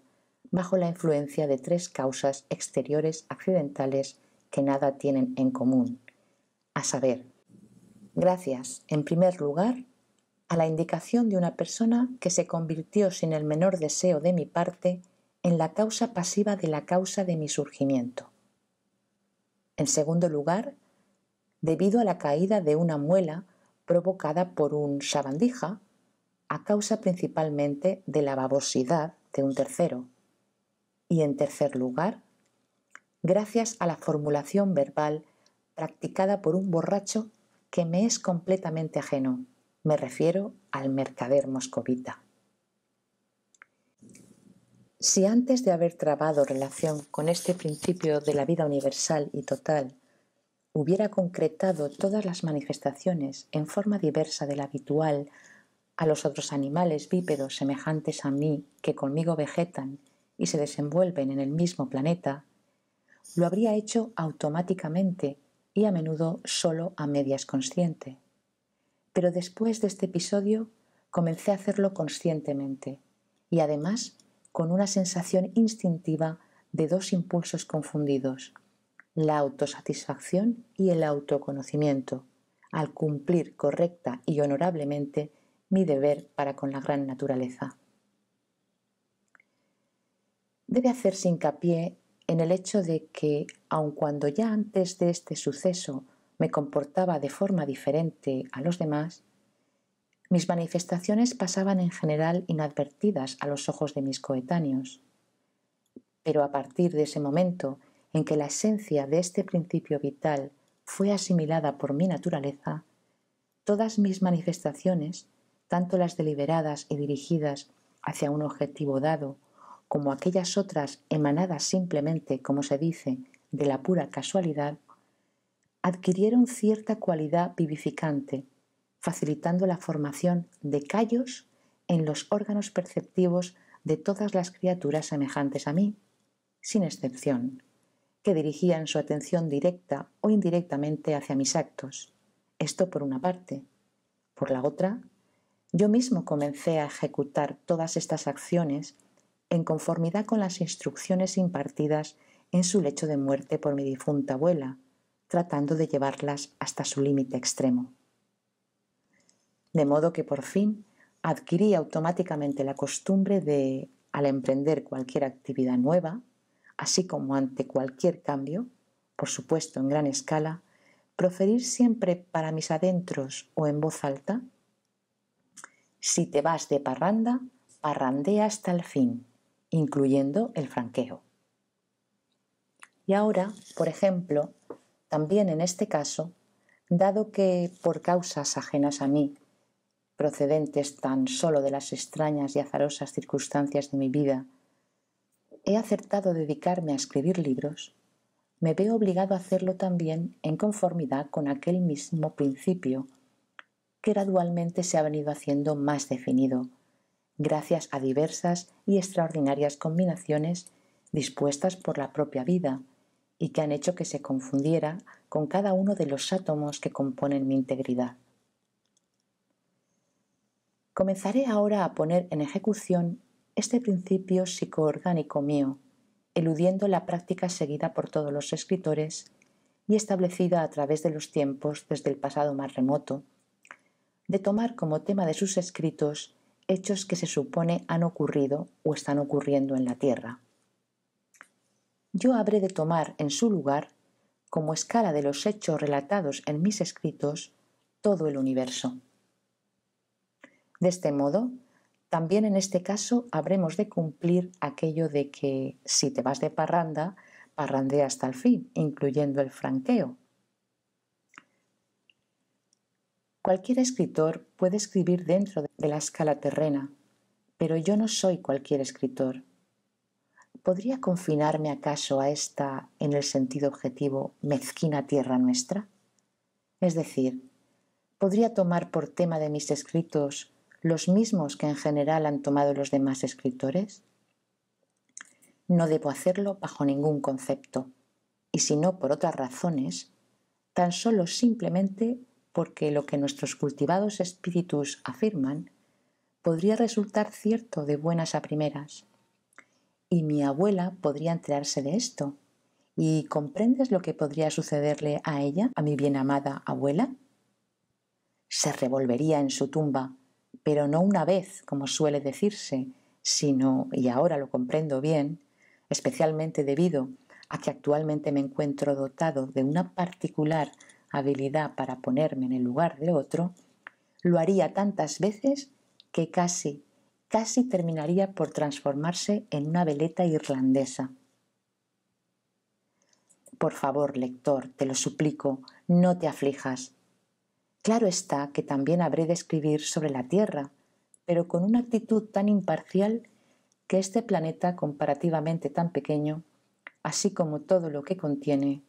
bajo la influencia de tres causas exteriores accidentales que nada tienen en común, a saber, gracias, en primer lugar, a la indicación de una persona que se convirtió sin el menor deseo de mi parte en la causa pasiva de la causa de mi surgimiento. En segundo lugar, debido a la caída de una muela provocada por un sabandija, a causa principalmente de la babosidad de un tercero. Y en tercer lugar, gracias a la formulación verbal practicada por un borracho que me es completamente ajeno. Me refiero al mercader moscovita. Si antes de haber trabado relación con este principio de la vida universal y total, hubiera concretado todas las manifestaciones en forma diversa de la habitual a los otros animales bípedos semejantes a mí que conmigo vegetan y se desenvuelven en el mismo planeta, lo habría hecho automáticamente y a menudo solo a medias consciente. Pero después de este episodio comencé a hacerlo conscientemente y además con una sensación instintiva de dos impulsos confundidos, la autosatisfacción y el autoconocimiento, al cumplir correcta y honorablemente mi deber para con la gran naturaleza. Debe hacerse hincapié en el hecho de que, aun cuando ya antes de este suceso me comportaba de forma diferente a los demás, mis manifestaciones pasaban en general inadvertidas a los ojos de mis coetáneos. Pero a partir de ese momento en que la esencia de este principio vital fue asimilada por mi naturaleza, todas mis manifestaciones, tanto las deliberadas y dirigidas hacia un objetivo dado, como aquellas otras emanadas simplemente, como se dice, de la pura casualidad, adquirieron cierta cualidad vivificante, facilitando la formación de callos en los órganos perceptivos de todas las criaturas semejantes a mí, sin excepción, que dirigían su atención directa o indirectamente hacia mis actos. Esto por una parte. Por la otra, yo mismo comencé a ejecutar todas estas acciones en conformidad con las instrucciones impartidas en su lecho de muerte por mi difunta abuela, tratando de llevarlas hasta su límite extremo. De modo que por fin, adquirí automáticamente la costumbre de, al emprender cualquier actividad nueva, así como ante cualquier cambio, por supuesto en gran escala, proferir siempre para mis adentros o en voz alta: si te vas de parranda, parrandea hasta el fin, incluyendo el franqueo. Y ahora, por ejemplo, también en este caso, dado que por causas ajenas a mí, procedentes tan solo de las extrañas y azarosas circunstancias de mi vida, he acertado dedicarme a escribir libros, me veo obligado a hacerlo también en conformidad con aquel mismo principio que gradualmente se ha venido haciendo más definido, gracias a diversas y extraordinarias combinaciones dispuestas por la propia vida y que han hecho que se confundiera con cada uno de los átomos que componen mi integridad. Comenzaré ahora a poner en ejecución este principio psicoorgánico mío, eludiendo la práctica seguida por todos los escritores y establecida a través de los tiempos desde el pasado más remoto, de tomar como tema de sus escritos hechos que se supone han ocurrido o están ocurriendo en la Tierra. Yo habré de tomar en su lugar, como escala de los hechos relatados en mis escritos, todo el universo. De este modo, también en este caso habremos de cumplir aquello de que si te vas de parranda, parrandea hasta el fin, incluyendo el franqueo. Cualquier escritor puede escribir dentro de la escala terrena, pero yo no soy cualquier escritor. ¿Podría confinarme acaso a esta, en el sentido objetivo, mezquina tierra nuestra? Es decir, ¿podría tomar por tema de mis escritos los mismos que en general han tomado los demás escritores? No debo hacerlo bajo ningún concepto, y si no por otras razones, tan solo simplemente porque lo que nuestros cultivados espíritus afirman podría resultar cierto de buenas a primeras. Y mi abuela podría enterarse de esto. ¿Y comprendes lo que podría sucederle a ella, a mi bien amada abuela? Se revolvería en su tumba, pero no una vez, como suele decirse, sino, y ahora lo comprendo bien, especialmente debido a que actualmente me encuentro dotado de una particular habilidad para ponerme en el lugar de otro, lo haría tantas veces que casi terminaría por transformarse en una veleta irlandesa. Por favor, lector, te lo suplico, no te aflijas. Claro está que también habré de escribir sobre la Tierra, pero con una actitud tan imparcial que este planeta comparativamente tan pequeño, así como todo lo que contiene,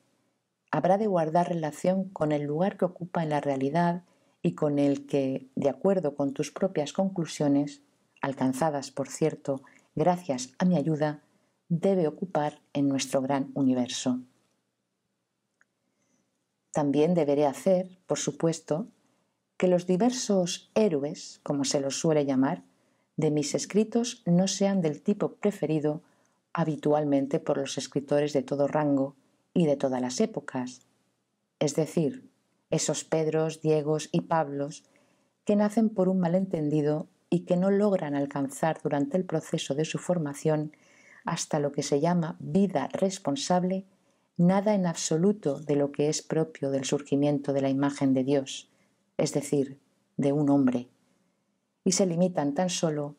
habrá de guardar relación con el lugar que ocupa en la realidad y con el que, de acuerdo con tus propias conclusiones, alcanzadas, por cierto, gracias a mi ayuda, debe ocupar en nuestro gran universo. También deberé hacer, por supuesto, que los diversos héroes, como se los suele llamar, de mis escritos no sean del tipo preferido habitualmente por los escritores de todo rango y de todas las épocas, es decir, esos Pedros, Diegos y Pablos que nacen por un malentendido y que no logran alcanzar durante el proceso de su formación hasta lo que se llama vida responsable nada en absoluto de lo que es propio del surgimiento de la imagen de Dios, es decir, de un hombre, y se limitan tan solo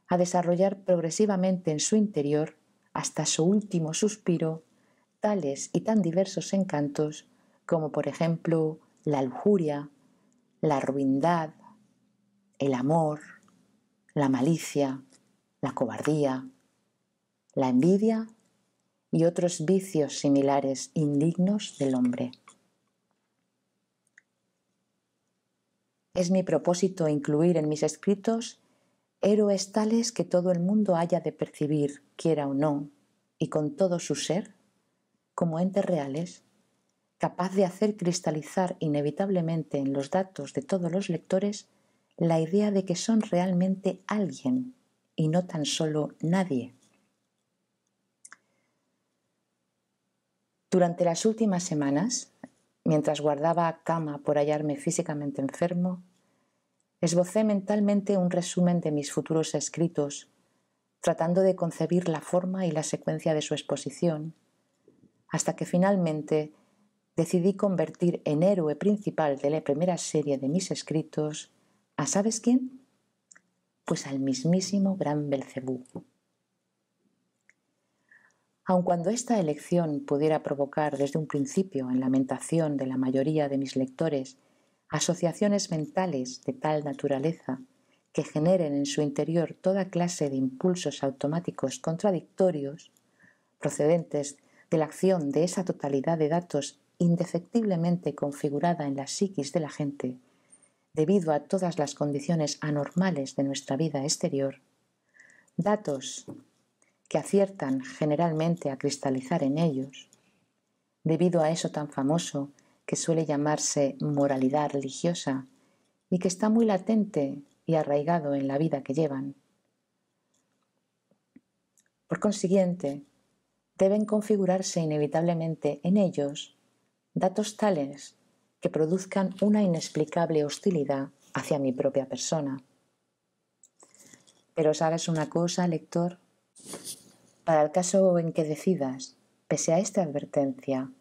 a desarrollar progresivamente en su interior, hasta su último suspiro, tales y tan diversos encantos como, por ejemplo, la lujuria, la ruindad, el amor, la malicia, la cobardía, la envidia y otros vicios similares indignos del hombre. Es mi propósito incluir en mis escritos héroes tales que todo el mundo haya de percibir, quiera o no, y con todo su ser, como entes reales, capaz de hacer cristalizar inevitablemente en los datos de todos los lectores la idea de que son realmente alguien y no tan solo nadie. Durante las últimas semanas, mientras guardaba cama por hallarme físicamente enfermo, Esbocé mentalmente un resumen de mis futuros escritos, tratando de concebir la forma y la secuencia de su exposición, hasta que finalmente decidí convertir en héroe principal de la primera serie de mis escritos a ¿sabes quién? Pues al mismísimo gran Belcebú. Aun cuando esta elección pudiera provocar desde un principio en la lamentación de la mayoría de mis lectores asociaciones mentales de tal naturaleza que generen en su interior toda clase de impulsos automáticos contradictorios, procedentes de la acción de esa totalidad de datos indefectiblemente configurada en la psiquis de la gente, debido a todas las condiciones anormales de nuestra vida exterior, datos que aciertan generalmente a cristalizar en ellos, debido a eso tan famoso que suele llamarse moralidad religiosa y que está muy latente y arraigado en la vida que llevan. Por consiguiente, deben configurarse inevitablemente en ellos datos tales que produzcan una inexplicable hostilidad hacia mi propia persona. Pero ¿sabes una cosa, lector? Para el caso en que decidas, pese a esta advertencia,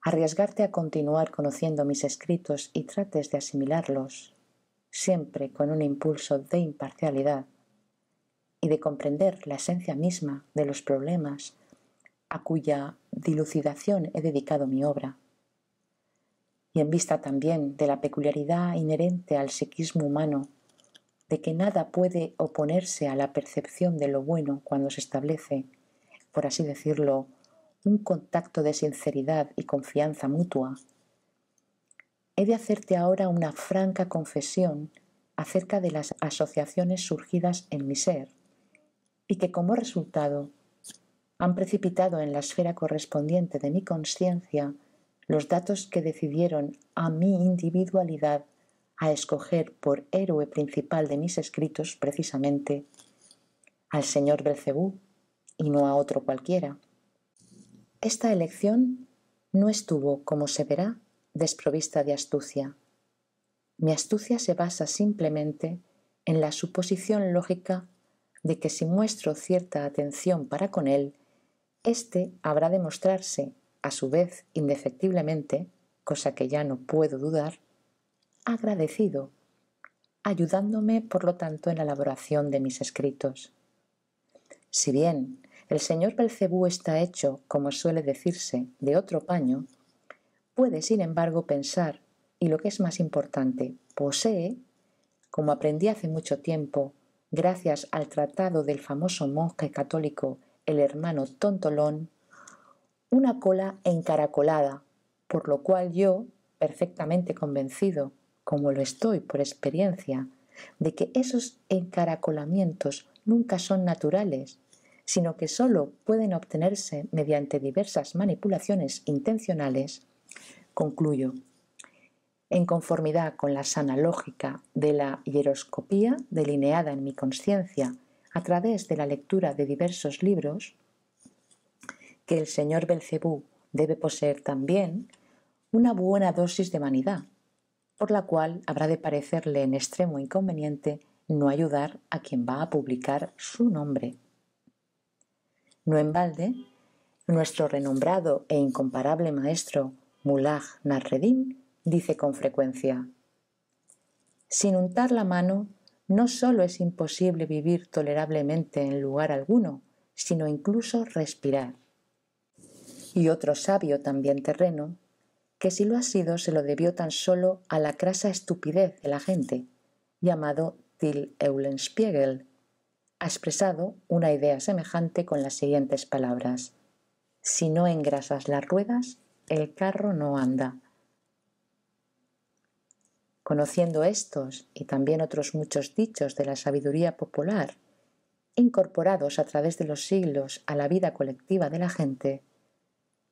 arriesgarte a continuar conociendo mis escritos y trates de asimilarlos, siempre con un impulso de imparcialidad y de comprender la esencia misma de los problemas a cuya dilucidación he dedicado mi obra, y en vista también de la peculiaridad inherente al psiquismo humano, de que nada puede oponerse a la percepción de lo bueno cuando se establece, por así decirlo, un contacto de sinceridad y confianza mutua, he de hacerte ahora una franca confesión acerca de las asociaciones surgidas en mi ser y que como resultado han precipitado en la esfera correspondiente de mi consciencia los datos que decidieron a mi individualidad a escoger por héroe principal de mis escritos precisamente al señor Belcebú y no a otro cualquiera. Esta elección no estuvo, como se verá, desprovista de astucia. Mi astucia se basa simplemente en la suposición lógica de que si muestro cierta atención para con él, éste habrá de mostrarse, a su vez indefectiblemente, cosa que ya no puedo dudar, agradecido, ayudándome por lo tanto en la elaboración de mis escritos. Si bien el señor Belcebú está hecho, como suele decirse, de otro paño, puede sin embargo pensar, y lo que es más importante, posee, como aprendí hace mucho tiempo, gracias al tratado del famoso monje católico el hermano Tontolón, una cola encaracolada, por lo cual yo, perfectamente convencido, como lo estoy por experiencia, de que esos encaracolamientos nunca son naturales, sino que sólo pueden obtenerse mediante diversas manipulaciones intencionales, concluyo, en conformidad con la sana lógica de la hieroscopía delineada en mi conciencia a través de la lectura de diversos libros, que el señor Belcebú debe poseer también una buena dosis de vanidad, por la cual habrá de parecerle en extremo inconveniente no ayudar a quien va a publicar su nombre. No en balde, nuestro renombrado e incomparable maestro Mullah Nasreddin dice con frecuencia: sin untar la mano, no solo es imposible vivir tolerablemente en lugar alguno, sino incluso respirar. Y otro sabio también terreno, que si lo ha sido se lo debió tan solo a la crasa estupidez de la gente, llamado Till Eulenspiegel, ha expresado una idea semejante con las siguientes palabras: si no engrasas las ruedas, el carro no anda. Conociendo estos y también otros muchos dichos de la sabiduría popular, incorporados a través de los siglos a la vida colectiva de la gente,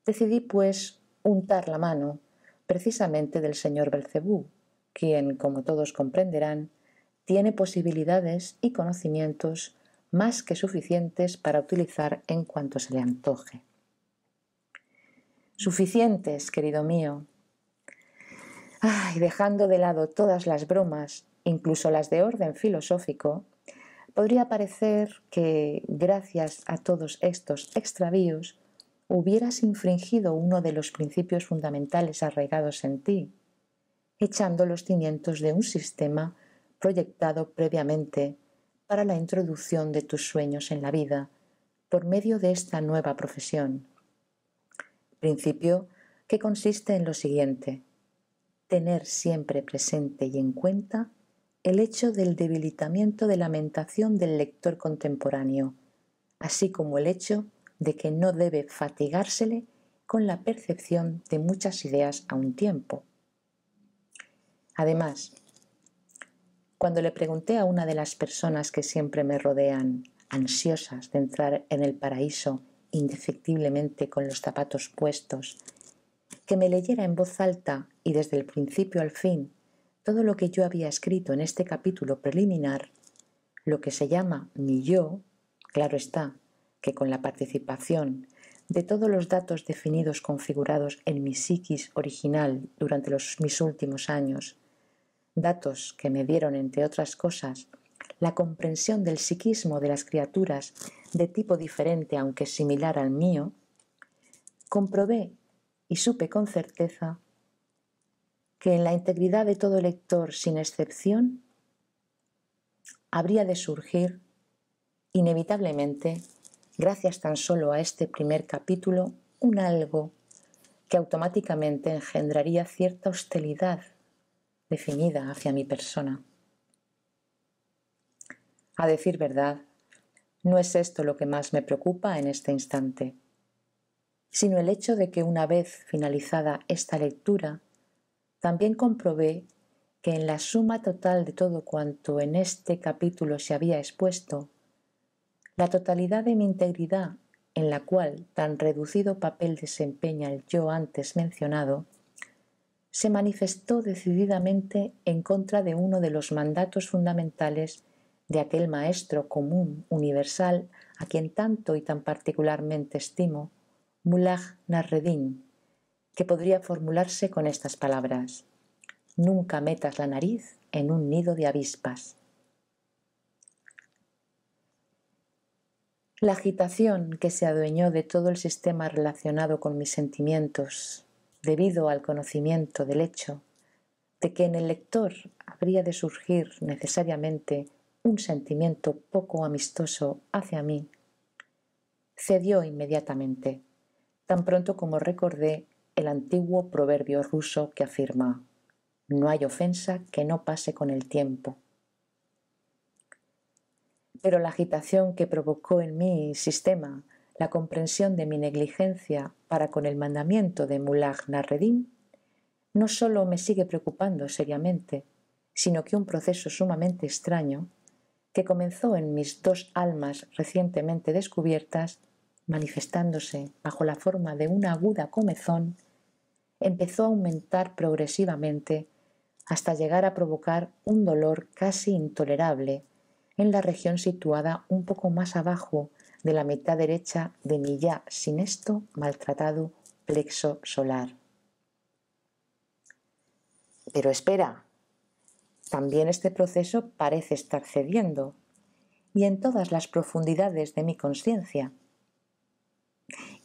decidí pues untar la mano precisamente del señor Belcebú, quien, como todos comprenderán, tiene posibilidades y conocimientos más que suficientes para utilizar en cuanto se le antoje. Suficientes, querido mío. Ay, dejando de lado todas las bromas, incluso las de orden filosófico, podría parecer que, gracias a todos estos extravíos, hubieras infringido uno de los principios fundamentales arraigados en ti, echando los cimientos de un sistema proyectado previamente para la introducción de tus sueños en la vida por medio de esta nueva profesión. Principio que consiste en lo siguiente: tener siempre presente y en cuenta el hecho del debilitamiento de la mentación del lector contemporáneo, así como el hecho de que no debe fatigársele con la percepción de muchas ideas a un tiempo. Además, cuando le pregunté a una de las personas que siempre me rodean, ansiosas de entrar en el paraíso indefectiblemente con los zapatos puestos, que me leyera en voz alta y desde el principio al fin todo lo que yo había escrito en este capítulo preliminar, lo que se llama mi yo, claro está, que con la participación de todos los datos definidos configurados en mi psiquis original durante mis últimos años, datos que me dieron, entre otras cosas, la comprensión del psiquismo de las criaturas de tipo diferente aunque similar al mío, comprobé y supe con certeza que en la integridad de todo lector sin excepción habría de surgir inevitablemente, gracias tan solo a este primer capítulo, un algo que automáticamente engendraría cierta hostilidad definida hacia mi persona. A decir verdad, no es esto lo que más me preocupa en este instante, sino el hecho de que una vez finalizada esta lectura, también comprobé que en la suma total de todo cuanto en este capítulo se había expuesto, la totalidad de mi integridad, en la cual tan reducido papel desempeña el yo antes mencionado, se manifestó decididamente en contra de uno de los mandatos fundamentales de aquel maestro común universal a quien tanto y tan particularmente estimo, Mullah Nasreddin, que podría formularse con estas palabras: nunca metas la nariz en un nido de avispas. La agitación que se adueñó de todo el sistema relacionado con mis sentimientos, debido al conocimiento del hecho de que en el lector habría de surgir necesariamente un sentimiento poco amistoso hacia mí, cedió inmediatamente, tan pronto como recordé el antiguo proverbio ruso que afirma: no hay ofensa que no pase con el tiempo. Pero la agitación que provocó en mi sistema la comprensión de mi negligencia para con el mandamiento de Mullah Nasreddin no solo me sigue preocupando seriamente, sino que un proceso sumamente extraño, que comenzó en mis dos almas recientemente descubiertas, manifestándose bajo la forma de una aguda comezón, empezó a aumentar progresivamente hasta llegar a provocar un dolor casi intolerable en la región situada un poco más abajo de la mitad derecha de mi ya sin esto maltratado plexo solar. Pero espera, también este proceso parece estar cediendo, y en todas las profundidades de mi conciencia.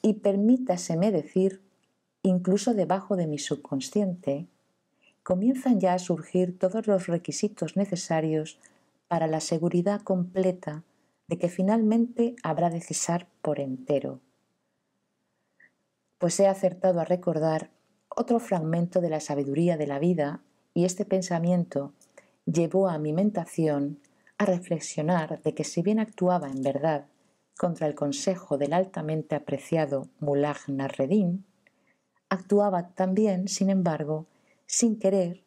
Y permítaseme decir, incluso debajo de mi subconsciente, comienzan ya a surgir todos los requisitos necesarios para la seguridad completa de que finalmente habrá de cesar por entero. Pues he acertado a recordar otro fragmento de la sabiduría de la vida, y este pensamiento llevó a mi mentación a reflexionar de que si bien actuaba en verdad contra el consejo del altamente apreciado Mullah Nasreddin, actuaba también, sin embargo, sin querer,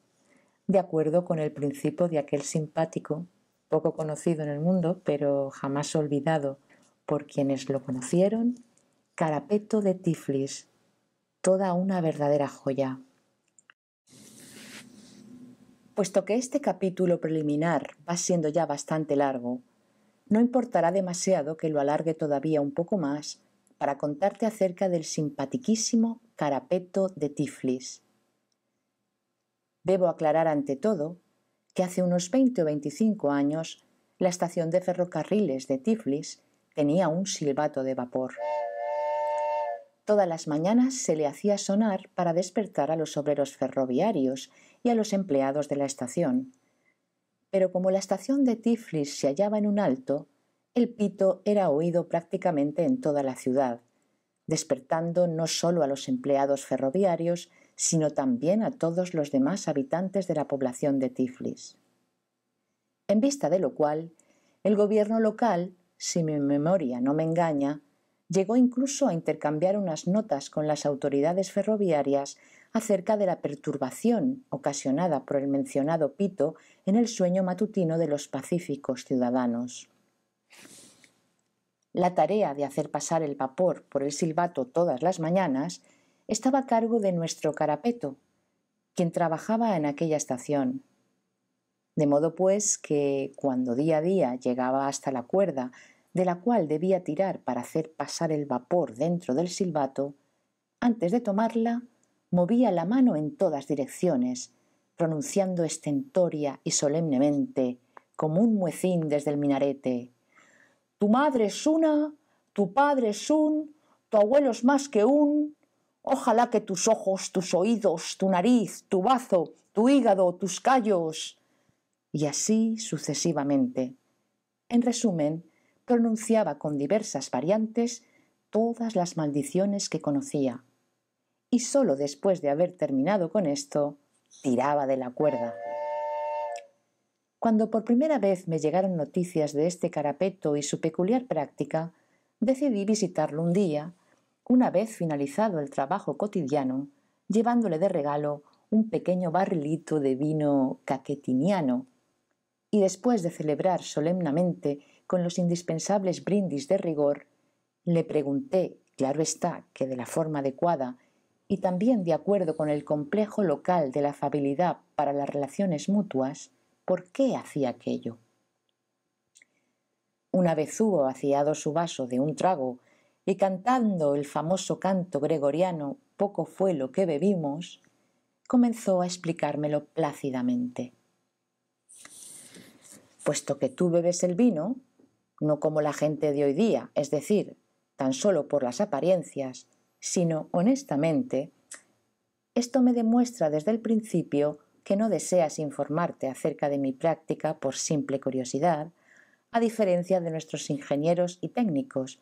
de acuerdo con el principio de aquel simpático, poco conocido en el mundo, pero jamás olvidado por quienes lo conocieron, Carapeto de Tiflis, toda una verdadera joya. Puesto que este capítulo preliminar va siendo ya bastante largo, no importará demasiado que lo alargue todavía un poco más para contarte acerca del simpatiquísimo Carapeto de Tiflis. Debo aclarar ante todo que hace unos 20 o 25 años la estación de ferrocarriles de Tiflis tenía un silbato de vapor. Todas las mañanas se le hacía sonar para despertar a los obreros ferroviarios y a los empleados de la estación. Pero como la estación de Tiflis se hallaba en un alto, el pito era oído prácticamente en toda la ciudad, despertando no solo a los empleados ferroviarios, sino también a todos los demás habitantes de la población de Tiflis. En vista de lo cual, el gobierno local, si mi memoria no me engaña, llegó incluso a intercambiar unas notas con las autoridades ferroviarias acerca de la perturbación ocasionada por el mencionado pito en el sueño matutino de los pacíficos ciudadanos. La tarea de hacer pasar el vapor por el silbato todas las mañanas estaba a cargo de nuestro carapeto, quien trabajaba en aquella estación. De modo pues que, cuando día a día llegaba hasta la cuerda de la cual debía tirar para hacer pasar el vapor dentro del silbato, antes de tomarla, movía la mano en todas direcciones, pronunciando estentórea y solemnemente, como un muecín desde el minarete: «Tu madre es una, tu padre es un, tu abuelo es más que un. Ojalá que tus ojos, tus oídos, tu nariz, tu bazo, tu hígado, tus callos». Y así sucesivamente. En resumen, pronunciaba con diversas variantes todas las maldiciones que conocía. Y sólo después de haber terminado con esto, tiraba de la cuerda. Cuando por primera vez me llegaron noticias de este carapeto y su peculiar práctica, decidí visitarlo un día, una vez finalizado el trabajo cotidiano, llevándole de regalo un pequeño barrilito de vino caquetiniano, y después de celebrar solemnemente con los indispensables brindis de rigor, le pregunté, claro está, que de la forma adecuada, y también de acuerdo con el complejo local de la afabilidad para las relaciones mutuas, ¿por qué hacía aquello? Una vez hubo vaciado su vaso de un trago y cantando el famoso canto gregoriano «Poco fue lo que bebimos», comenzó a explicármelo plácidamente. Puesto que tú bebes el vino, no como la gente de hoy día, es decir, tan solo por las apariencias, sino honestamente, esto me demuestra desde el principio que no deseas informarte acerca de mi práctica por simple curiosidad, a diferencia de nuestros ingenieros y técnicos,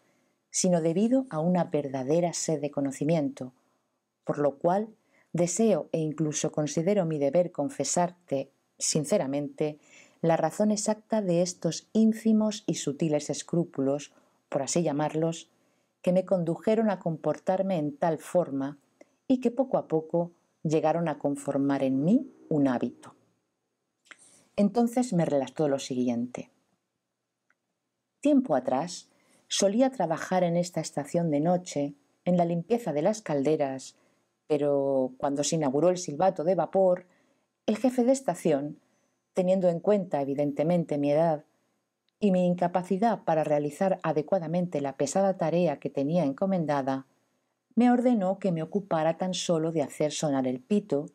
sino debido a una verdadera sed de conocimiento, por lo cual deseo e incluso considero mi deber confesarte sinceramente la razón exacta de estos ínfimos y sutiles escrúpulos, por así llamarlos, que me condujeron a comportarme en tal forma y que poco a poco llegaron a conformar en mí un hábito. Entonces me relató lo siguiente. Tiempo atrás solía trabajar en esta estación de noche, en la limpieza de las calderas, pero cuando se inauguró el silbato de vapor, el jefe de estación, teniendo en cuenta evidentemente mi edad y mi incapacidad para realizar adecuadamente la pesada tarea que tenía encomendada, me ordenó que me ocupara tan solo de hacer sonar el pito,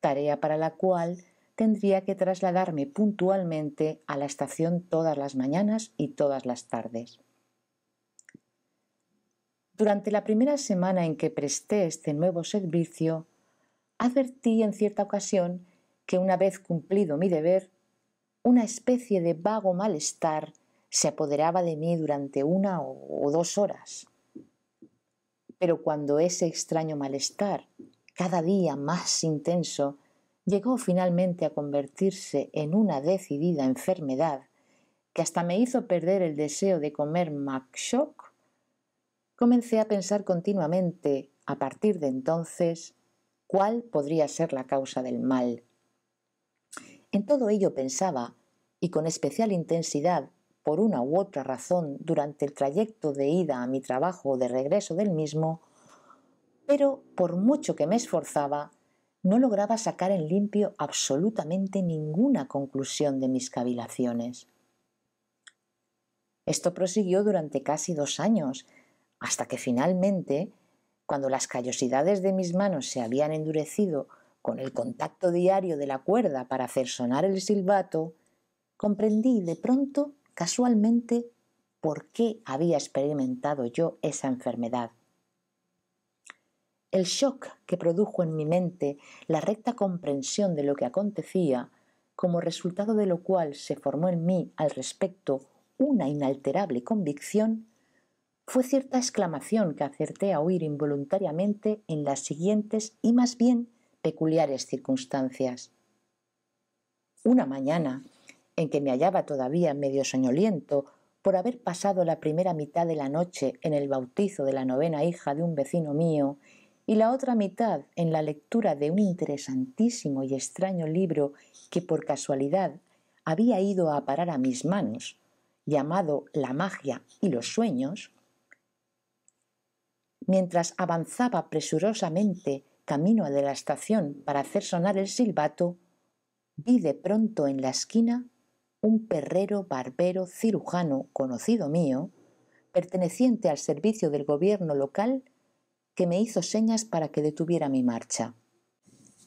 tarea para la cual tendría que trasladarme puntualmente a la estación todas las mañanas y todas las tardes. Durante la primera semana en que presté este nuevo servicio, advertí en cierta ocasión que, una vez cumplido mi deber, una especie de vago malestar se apoderaba de mí durante 1 o 2 horas. Pero cuando ese extraño malestar, cada día más intenso, llegó finalmente a convertirse en una decidida enfermedad que hasta me hizo perder el deseo de comer Mac-Choc, comencé a pensar continuamente, a partir de entonces, cuál podría ser la causa del mal. En todo ello pensaba, y con especial intensidad, por una u otra razón, durante el trayecto de ida a mi trabajo o de regreso del mismo, pero por mucho que me esforzaba, no lograba sacar en limpio absolutamente ninguna conclusión de mis cavilaciones. Esto prosiguió durante casi 2 años, hasta que finalmente, cuando las callosidades de mis manos se habían endurecido con el contacto diario de la cuerda para hacer sonar el silbato, comprendí de pronto, casualmente, por qué había experimentado yo esa enfermedad. El shock que produjo en mi mente la recta comprensión de lo que acontecía, como resultado de lo cual se formó en mí al respecto una inalterable convicción, fue cierta exclamación que acerté a oír involuntariamente en las siguientes y más bien peculiares circunstancias. Una mañana, en que me hallaba todavía medio soñoliento por haber pasado la primera mitad de la noche en el bautizo de la novena hija de un vecino mío y la otra mitad en la lectura de un interesantísimo y extraño libro que por casualidad había ido a parar a mis manos, llamado La magia y los sueños, mientras avanzaba presurosamente camino de la estación para hacer sonar el silbato, vi de pronto en la esquina un perrero barbero cirujano conocido mío, perteneciente al servicio del gobierno local, que me hizo señas para que detuviera mi marcha.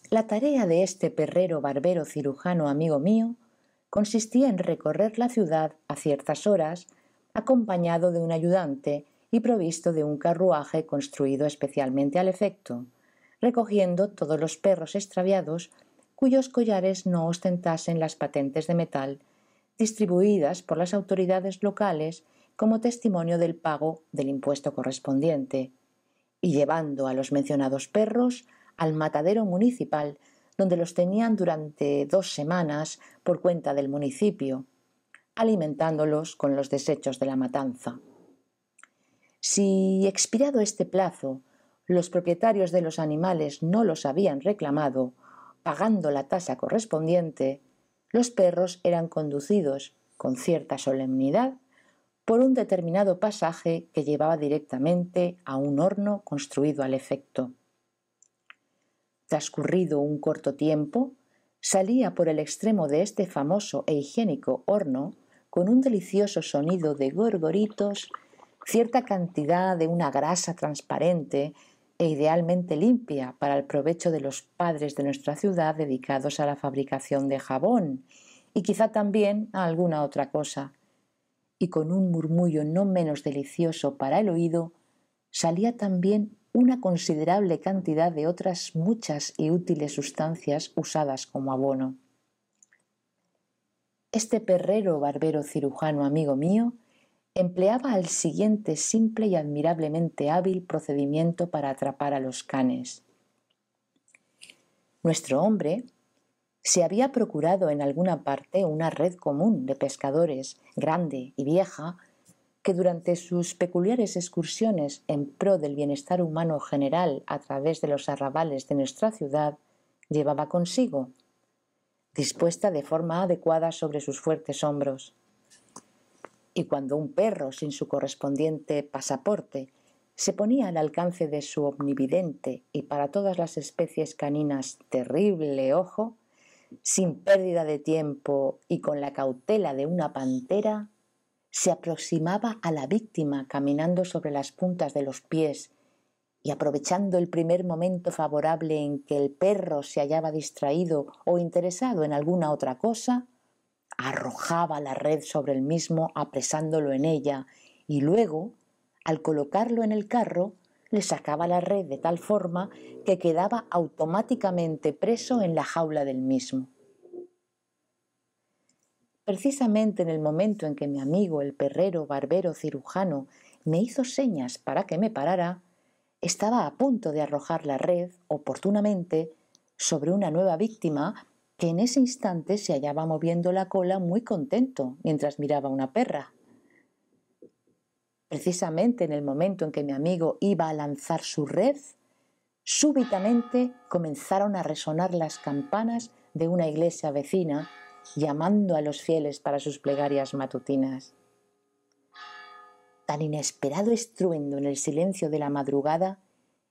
La tarea de este perrero barbero cirujano amigo mío consistía en recorrer la ciudad a ciertas horas, acompañado de un ayudante y provisto de un carruaje construido especialmente al efecto, recogiendo todos los perros extraviados cuyos collares no ostentasen las patentes de metal distribuidas por las autoridades locales como testimonio del pago del impuesto correspondiente, y llevando a los mencionados perros al matadero municipal, donde los tenían durante 2 semanas por cuenta del municipio, alimentándolos con los desechos de la matanza. Si, expirado este plazo, los propietarios de los animales no los habían reclamado, pagando la tasa correspondiente, los perros eran conducidos, con cierta solemnidad, por un determinado pasaje que llevaba directamente a un horno construido al efecto. Transcurrido un corto tiempo, salía por el extremo de este famoso e higiénico horno, con un delicioso sonido de gorgoritos, cierta cantidad de una grasa transparente e idealmente limpia para el provecho de los padres de nuestra ciudad dedicados a la fabricación de jabón y quizá también a alguna otra cosa. Y con un murmullo no menos delicioso para el oído, salía también una considerable cantidad de otras muchas y útiles sustancias usadas como abono. Este perrero barbero cirujano amigo mío empleaba el siguiente simple y admirablemente hábil procedimiento para atrapar a los canes. Nuestro hombre se había procurado en alguna parte una red común de pescadores, grande y vieja, que durante sus peculiares excursiones en pro del bienestar humano general a través de los arrabales de nuestra ciudad llevaba consigo, dispuesta de forma adecuada sobre sus fuertes hombros. Y cuando un perro sin su correspondiente pasaporte se ponía al alcance de su omnividente y para todas las especies caninas terrible ojo, sin pérdida de tiempo y con la cautela de una pantera, se aproximaba a la víctima caminando sobre las puntas de los pies y, aprovechando el primer momento favorable en que el perro se hallaba distraído o interesado en alguna otra cosa, arrojaba la red sobre el mismo apresándolo en ella y luego, al colocarlo en el carro, le sacaba la red de tal forma que quedaba automáticamente preso en la jaula del mismo. Precisamente en el momento en que mi amigo el perrero barbero cirujano me hizo señas para que me parara, estaba a punto de arrojar la red, oportunamente, sobre una nueva víctima que en ese instante se hallaba moviendo la cola muy contento mientras miraba una perra. Precisamente en el momento en que mi amigo iba a lanzar su red, súbitamente comenzaron a resonar las campanas de una iglesia vecina, llamando a los fieles para sus plegarias matutinas. Tan inesperado estruendo en el silencio de la madrugada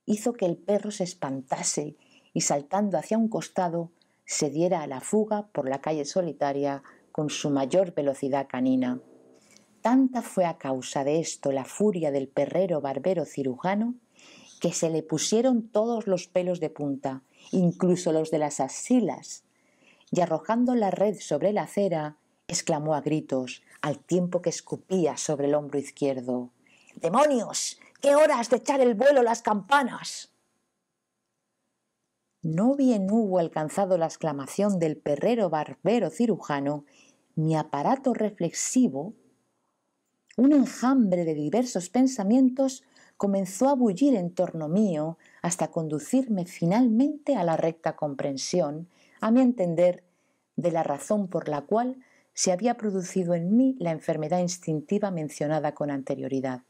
hizo que el perro se espantase y, saltando hacia un costado, se diera a la fuga por la calle solitaria con su mayor velocidad canina. Tanta fue a causa de esto la furia del perrero barbero cirujano que se le pusieron todos los pelos de punta incluso los de las axilas, y arrojando la red sobre la acera, exclamó a gritos, al tiempo que escupía sobre el hombro izquierdo: ¡Demonios! ¡Qué horas de echar el vuelo las campanas! No bien hubo alcanzado la exclamación del perrero barbero cirujano, mi aparato reflexivo, un enjambre de diversos pensamientos, comenzó a bullir en torno mío hasta conducirme finalmente a la recta comprensión, a mi entender, de la razón por la cual se había producido en mí la enfermedad instintiva mencionada con anterioridad.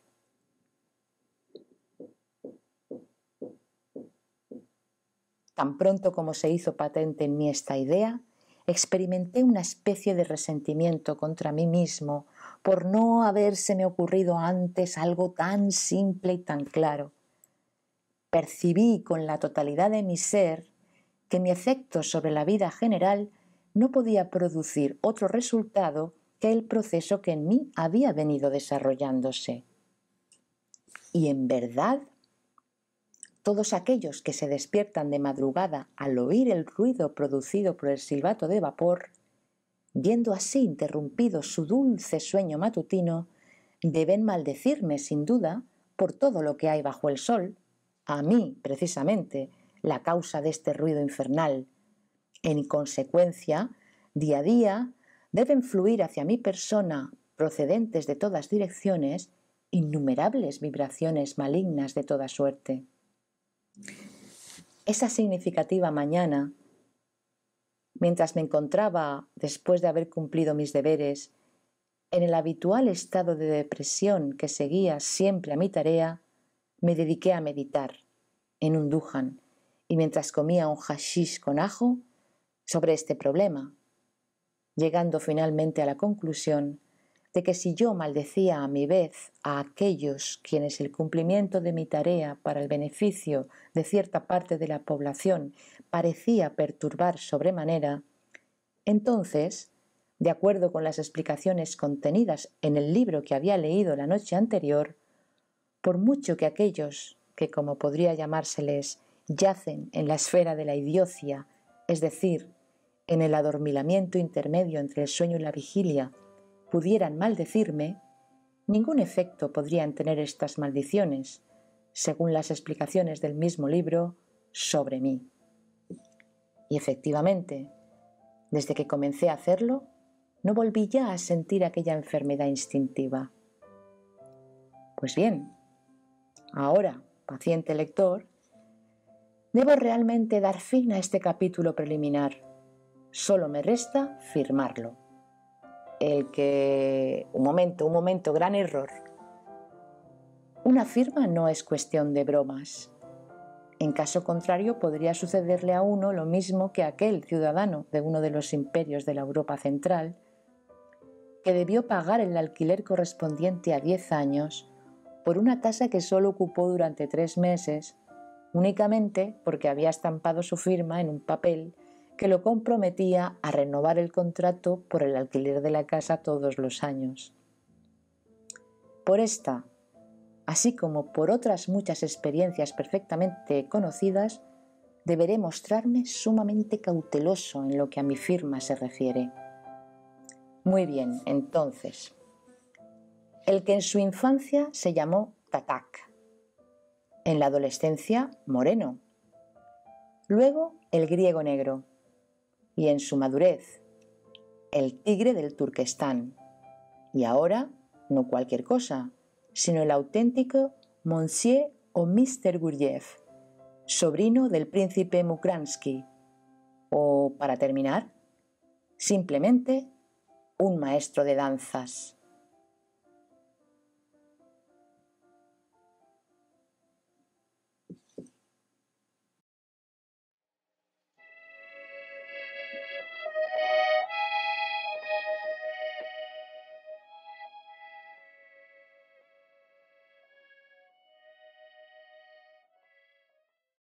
Tan pronto como se hizo patente en mí esta idea, experimenté una especie de resentimiento contra mí mismo por no habérseme ocurrido antes algo tan simple y tan claro. Percibí con la totalidad de mi ser que mi efecto sobre la vida general no podía producir otro resultado que el proceso que en mí había venido desarrollándose. Y en verdad, todos aquellos que se despiertan de madrugada al oír el ruido producido por el silbato de vapor, viendo así interrumpido su dulce sueño matutino, deben maldecirme sin duda por todo lo que hay bajo el sol, a mí, precisamente, la causa de este ruido infernal. En consecuencia, día a día, deben fluir hacia mi persona, procedentes de todas direcciones, innumerables vibraciones malignas de toda suerte. Esa significativa mañana, mientras me encontraba, después de haber cumplido mis deberes, en el habitual estado de depresión que seguía siempre a mi tarea, me dediqué a meditar en un duhan y mientras comía un hashish con ajo sobre este problema, llegando finalmente a la conclusión de que si yo maldecía a mi vez a aquellos quienes el cumplimiento de mi tarea para el beneficio de cierta parte de la población parecía perturbar sobremanera, entonces, de acuerdo con las explicaciones contenidas en el libro que había leído la noche anterior, por mucho que aquellos que, como podría llamárseles, yacen en la esfera de la idiocia, es decir, en el adormilamiento intermedio entre el sueño y la vigilia, pudieran maldecirme, ningún efecto podrían tener estas maldiciones, según las explicaciones del mismo libro, sobre mí. Y efectivamente, desde que comencé a hacerlo, no volví ya a sentir aquella enfermedad instintiva. Pues bien, ahora, paciente lector, debo realmente dar fin a este capítulo preliminar. Solo me resta firmarlo. Un momento, gran error. Una firma no es cuestión de bromas. En caso contrario, podría sucederle a uno lo mismo que a aquel ciudadano de uno de los imperios de la Europa central, que debió pagar el alquiler correspondiente a 10 años por una tasa que solo ocupó durante 3 meses, únicamente porque había estampado su firma en un papel que lo comprometía a renovar el contrato por el alquiler de la casa todos los años. Por esta, así como por otras muchas experiencias perfectamente conocidas, deberé mostrarme sumamente cauteloso en lo que a mi firma se refiere. Muy bien, entonces, el que en su infancia se llamó Tatak, en la adolescencia Moreno, luego el griego negro, y en su madurez, el tigre del Turquestán, y ahora no cualquier cosa, sino el auténtico Monsieur o Mr. Gurdjieff, sobrino del príncipe Mukransky, o, para terminar, simplemente un maestro de danzas.